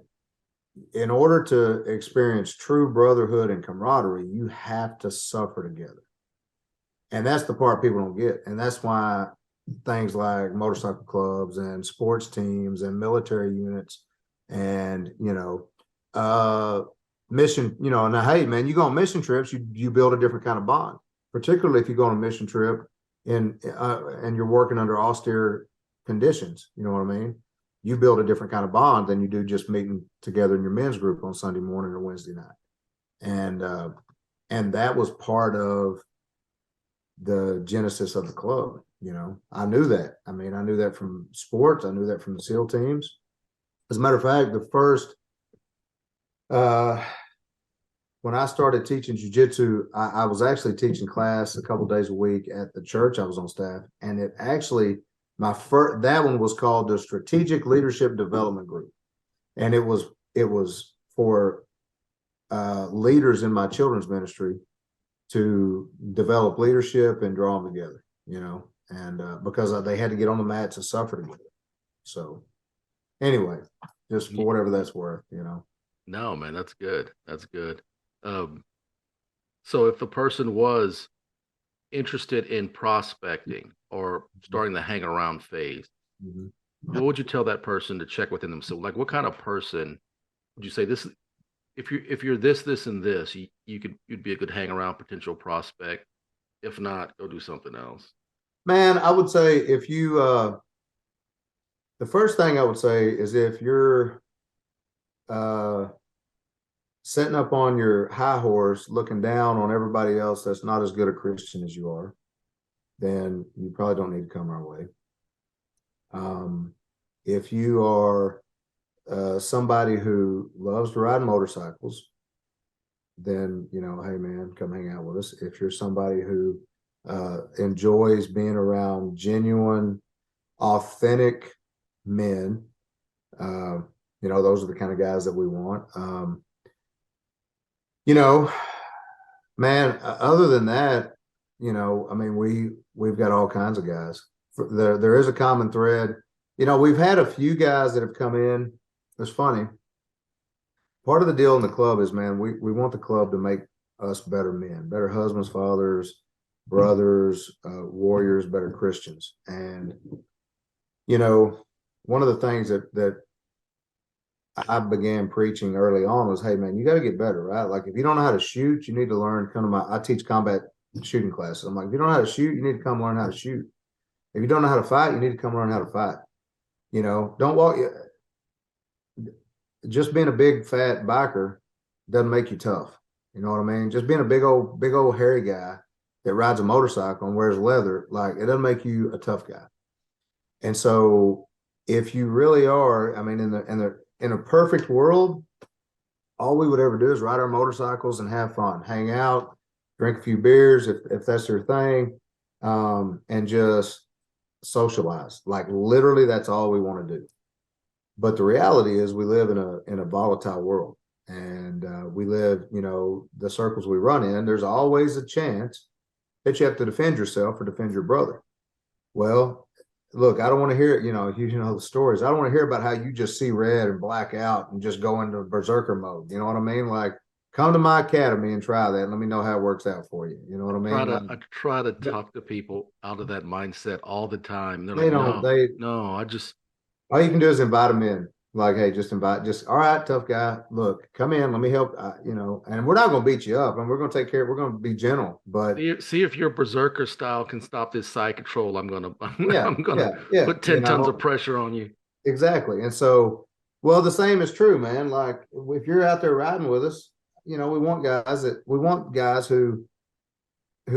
in order to experience true brotherhood and camaraderie, you have to suffer together. And that's the part people don't get. And that's why things like motorcycle clubs and sports teams and military units and, mission, now, hey, man, you go on mission trips, you build a different kind of bond, particularly if you go on a mission trip and you're working under austere conditions. You know what I mean? You build a different kind of bond than you do just meeting together in your men's group on Sunday morning or Wednesday night. And that was part of the genesis of the club. I knew that. I knew that from sports. I knew that from the SEAL teams. As a matter of fact, the first, when I started teaching jiu-jitsu, I was actually teaching class a couple days a week at the church I was on staff. And it actually, that one was called the Strategic Leadership Development Group. And it was for leaders in my children's ministry to develop leadership and draw them together, and because they had to get on the mat to suffer together. So anyway, just for whatever that's worth, No, man, that's good. That's good. So if the person was interested in prospecting or starting the hang around phase, what would you tell that person to check within themselves? Like, what kind of person would you say this? If you're this, and this, you'd be a good hang around potential prospect. If not, go do something else. Man, I would say if you, the first thing I would say is if you're sitting up on your high horse, looking down on everybody else that's not as good a Christian as you are, then you probably don't need to come our way. If you are somebody who loves to ride motorcycles, then, hey, man, come hang out with us. If you're somebody who enjoys being around genuine, authentic men, those are the kind of guys that we want. Man, other than that, we've got all kinds of guys. There is a common thread. We've had a few guys that have come in. It's funny. Part of the deal in the club is, man, we want the club to make us better men, better husbands, fathers, brothers, warriors, better Christians. And, one of the things that I began preaching early on was, hey, man, you got to get better, right? Like, if you don't know how to shoot, you need to learn. I teach combat shooting classes. I'm like, if you don't know how to shoot, you need to come learn how to shoot. If you don't know how to fight, you need to come learn how to fight. Don't walk. Just being a big fat biker doesn't make you tough. You know what I mean? Just being a big old hairy guy that rides a motorcycle and wears leather, like, it doesn't make you a tough guy. And so if you really are, in a perfect world, all we would ever do is ride our motorcycles and have fun, hang out, drink a few beers if that's your thing, and just socialize. Like, literally, that's all we want to do. But the reality is we live in a volatile world, and we live, the circles we run in, there's always a chance that you have to defend yourself or defend your brother. Well, look, I don't want to hear it. You know the stories. I don't want to hear about how you just see red and black out and just go into berserker mode. You know what I mean? Like, come to my academy and try that. And let me know how it works out for you. You know what I mean? Like, I try to talk to people out of that mindset all the time. They're they like, don't. no, They no, I just all you can do is invite them in. Like, hey, just invite. Just all right, tough guy. Look, come in. Let me help. And we're not going to beat you up, and we're going to take care. We're going to be gentle. But see if your berserker style can stop this side control. yeah, I'm gonna yeah. put 10 tons of pressure on you. Exactly. And so, well, the same is true, man. Like, if you're out there riding with us, we want guys who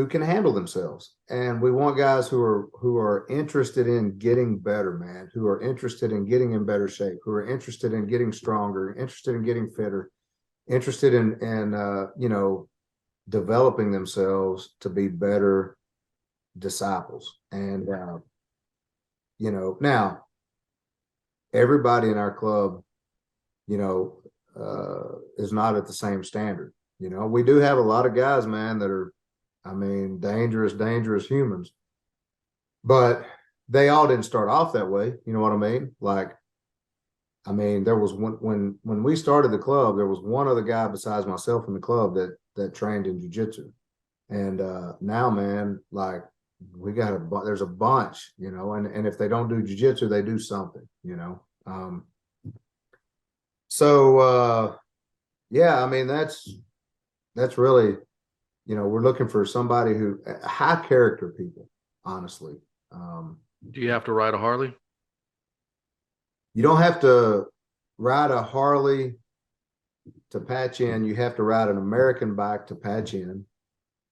can handle themselves, and we want guys who are interested in getting better, man, who are interested in getting in better shape, who are interested in getting stronger, interested in getting fitter, interested in developing themselves to be better disciples. And now everybody in our club, is not at the same standard. We do have a lot of guys, man, that are, dangerous humans, but they all didn't start off that way. You know what I mean? Like, there was when we started the club, there was one other guy besides myself in the club that trained in jiu-jitsu. And now, man, like, there's a bunch, and if they don't do jiu-jitsu, they do something, So yeah, that's really, we're looking for somebody who high character people, honestly. Do you have to ride a Harley? You don't have to ride a Harley to patch in. You have to ride an American bike to patch in.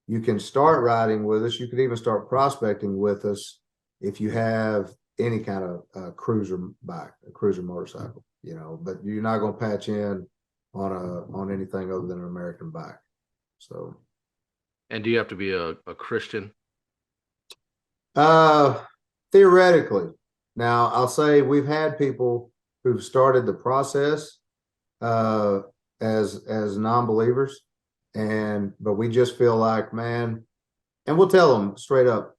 You can start riding with us. You could even start prospecting with us if you have any kind of cruiser bike, a cruiser motorcycle, but you're not going to patch in on anything other than an American bike. So. And do you have to be a Christian? Theoretically. Now, I'll say we've had people who've started the process as non-believers, but we just feel like, man, and we'll tell them straight up,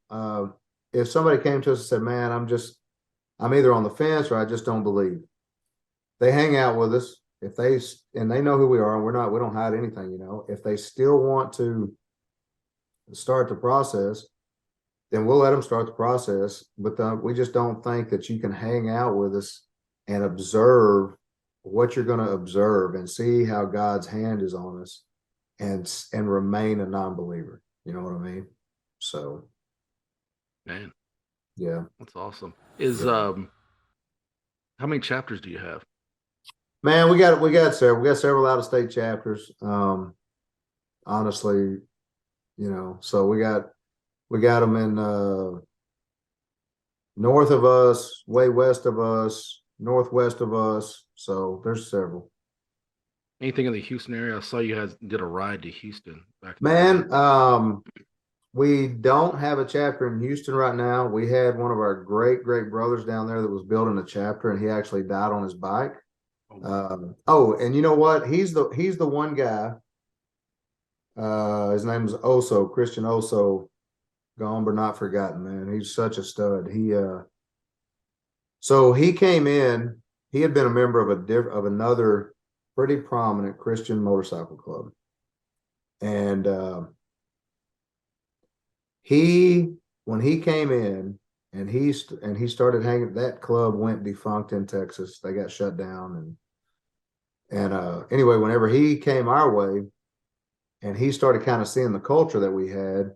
if somebody came to us and said, man, I'm either on the fence or I just don't believe. They hang out with us. And they know who we are, and we don't hide anything, if they still want to start the process, then we'll let them start the process. But we just don't think that you can hang out with us and observe what you're going to observe and see how God's hand is on us and remain a non-believer. You know what I mean? So, man, yeah, that's awesome. How many chapters do you have? Man, we got several out of state chapters. Honestly, so we got them in north of us, way west of us, northwest of us. So there's several. Anything in the Houston area? I saw you guys did a ride to Houston back. Man, we don't have a chapter in Houston right now. We had one of our great brothers down there that was building a chapter, and he actually died on his bike. And you know what? He's the one guy. His name is Oso, Christian Oso, gone but not forgotten, man. He's such a stud. So he came in. He had been a member of another pretty prominent Christian motorcycle club, and when he came in and he started hanging, that club went defunct in Texas. They got shut down, and anyway, whenever he came our way and he started kind of seeing the culture that we had,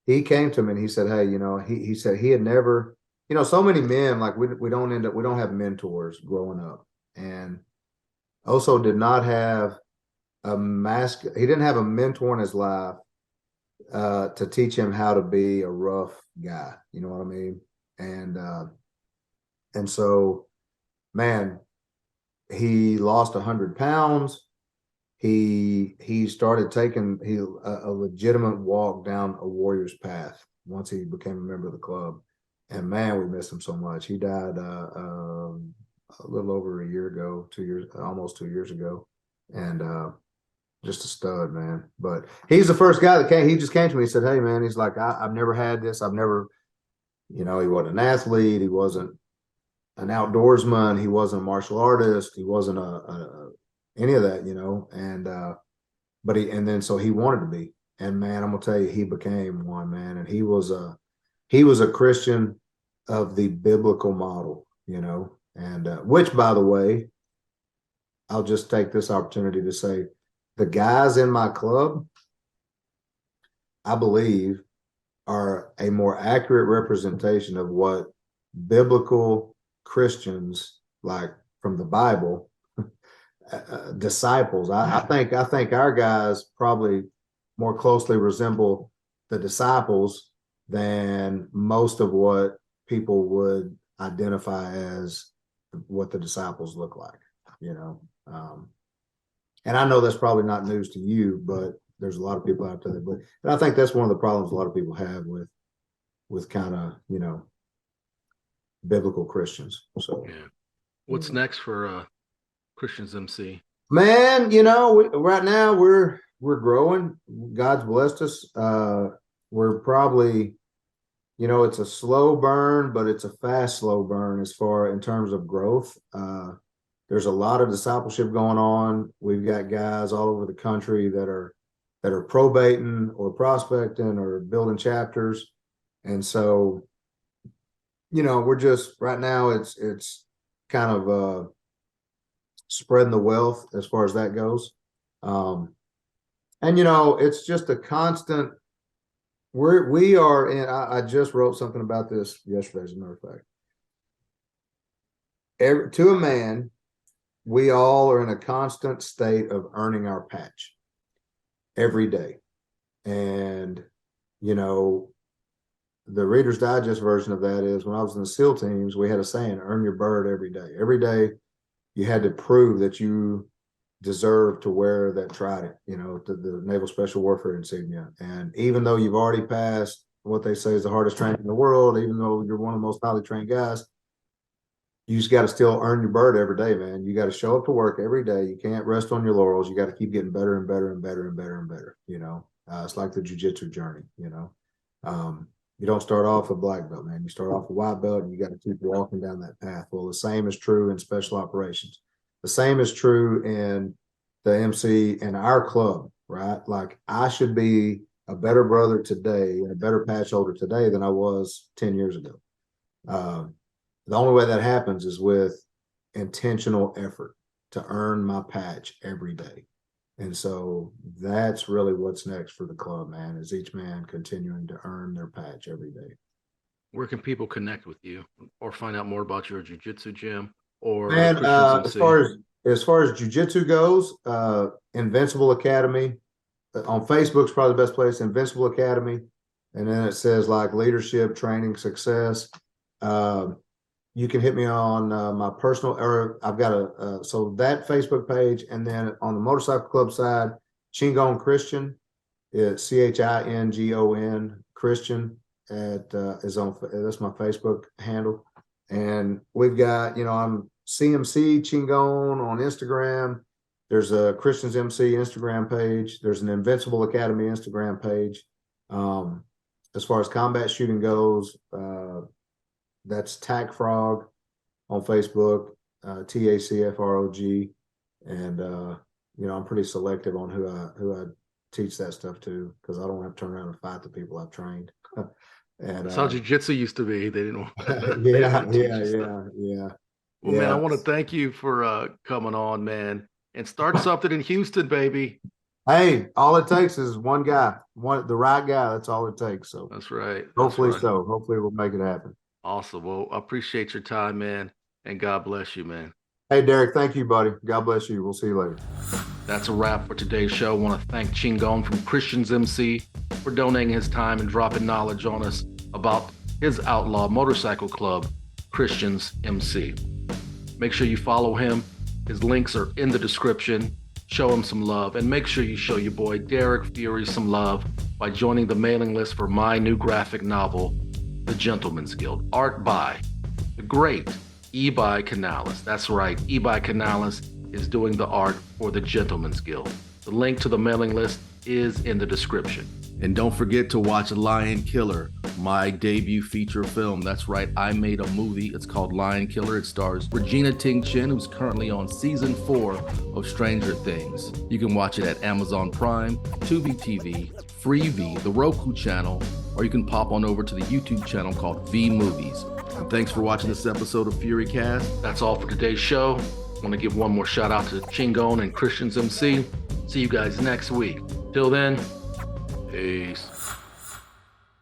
he came to me and he said, hey, he said he had never, so many men, like we don't have mentors growing up. And also did not have he didn't have a mentor in his life to teach him how to be a rough guy. You know what I mean? And so, man, he lost 100 pounds. He started taking a legitimate walk down a warrior's path once he became a member of the club. And man, we miss him so much. He died a little over a year ago, almost 2 years ago. And just a stud, man. But he's the first guy that came. He just came to me and said, hey, man, he's like, I've never had this. He wasn't an athlete. He wasn't an outdoorsman. He wasn't a martial artist. He wasn't any of that, so he wanted to be. And man, I'm gonna tell you, he became one, man. And he was a Christian of the biblical model, and which, by the way, I'll just take this opportunity to say the guys in my club, I believe, are a more accurate representation of what biblical Christians, like from the Bible, disciples. I think our guys probably more closely resemble the disciples than most of what people would identify as what the disciples look like, and I know that's probably not news to you, but there's a lot of people out there and I think that's one of the problems a lot of people have with kind of, biblical Christians. So yeah. What's next for Christians MC? Man, right now we're growing. God's blessed us. We're probably, it's a slow burn, but it's a fast, slow burn in terms of growth. There's a lot of discipleship going on. We've got guys all over the country that are probating or prospecting or building chapters. And so, we're just right now it's kind of spreading the wealth as far as that goes. And it's just a constant, we are in, I just wrote something about this yesterday, as a matter of fact. To a man, we all are in a constant state of earning our patch every day. And, the Reader's Digest version of that is when I was in the SEAL teams, we had a saying, earn your bird every day. Every day you had to prove that you deserve to wear that trident, the Naval Special Warfare insignia. And even though you've already passed what they say is the hardest training in the world, even though you're one of the most highly trained guys, you just got to still earn your bird every day, man. You got to show up to work every day. You can't rest on your laurels. You got to keep getting better and better and better and better and better. It's like the jiu-jitsu journey, you don't start off a black belt, man. You start off a white belt and you got to keep walking down that path. Well, the same is true in special operations. The same is true in the MC in our club, right? Like I should be a better brother today and a better patch holder today than I was 10 years ago. The only way that happens is with intentional effort to earn my patch every day. And so that's really what's next for the club, man, is each man continuing to earn their patch every day. Where can people connect with you or find out more about your jiu-jitsu gym or Man, as far as jiu-jitsu goes, Invincible Academy on Facebook is probably the best place, Invincible Academy. And then it says like leadership, training, success. You can hit me on my personal, or I've got so that Facebook page, and then on the motorcycle club side, Chingon Christian, it's Chingon Christian is on, that's my Facebook handle. And we've got, I'm CMC Chingon on Instagram. There's a Christians MC Instagram page. There's an Invincible Academy Instagram page. As far as combat shooting goes, that's Tac Frog on Facebook, TACFROG, and I'm pretty selective on who I teach that stuff to, because I don't have to turn around and fight the people I've trained. And that's how jiu-jitsu used to be. They didn't want yeah. Well, man, I want to thank you for coming on, man, and start something in Houston, baby. Hey, all it takes is one guy, the right guy. That's all it takes. So that's right. Hopefully we'll make it happen. Awesome. Well, I appreciate your time, man, and God bless you, man. Hey, Derrick, thank you, buddy. God bless you. We'll see you later. That's a wrap for today's show. I want to thank Chingon from Christians MC for donating his time and dropping knowledge on us about his Outlaw motorcycle club, Christians MC. Make sure you follow him. His links are in the description. Show him some love, and make sure you show your boy Derrick Fury some love by joining the mailing list for my new graphic novel, The Gentleman's Guild, art by the great Ebi Canales. That's right, Ebi Canales is doing the art for The Gentleman's Guild. The link to the mailing list is in the description. And don't forget to watch Lion Killer my debut feature film. That's right, I made a movie. It's called Lion Killer. It stars Regina Ting-Chen, who's currently on season 4 of Stranger Things. You can watch it at Amazon Prime, Tubi TV, Freevee, the Roku channel, or you can pop on over to the YouTube channel called V Movies. And thanks for watching this episode of FURYCAST. That's all for today's show. I want to give one more shout out to Chingon and Christians MC. See you guys next week. Till then, peace.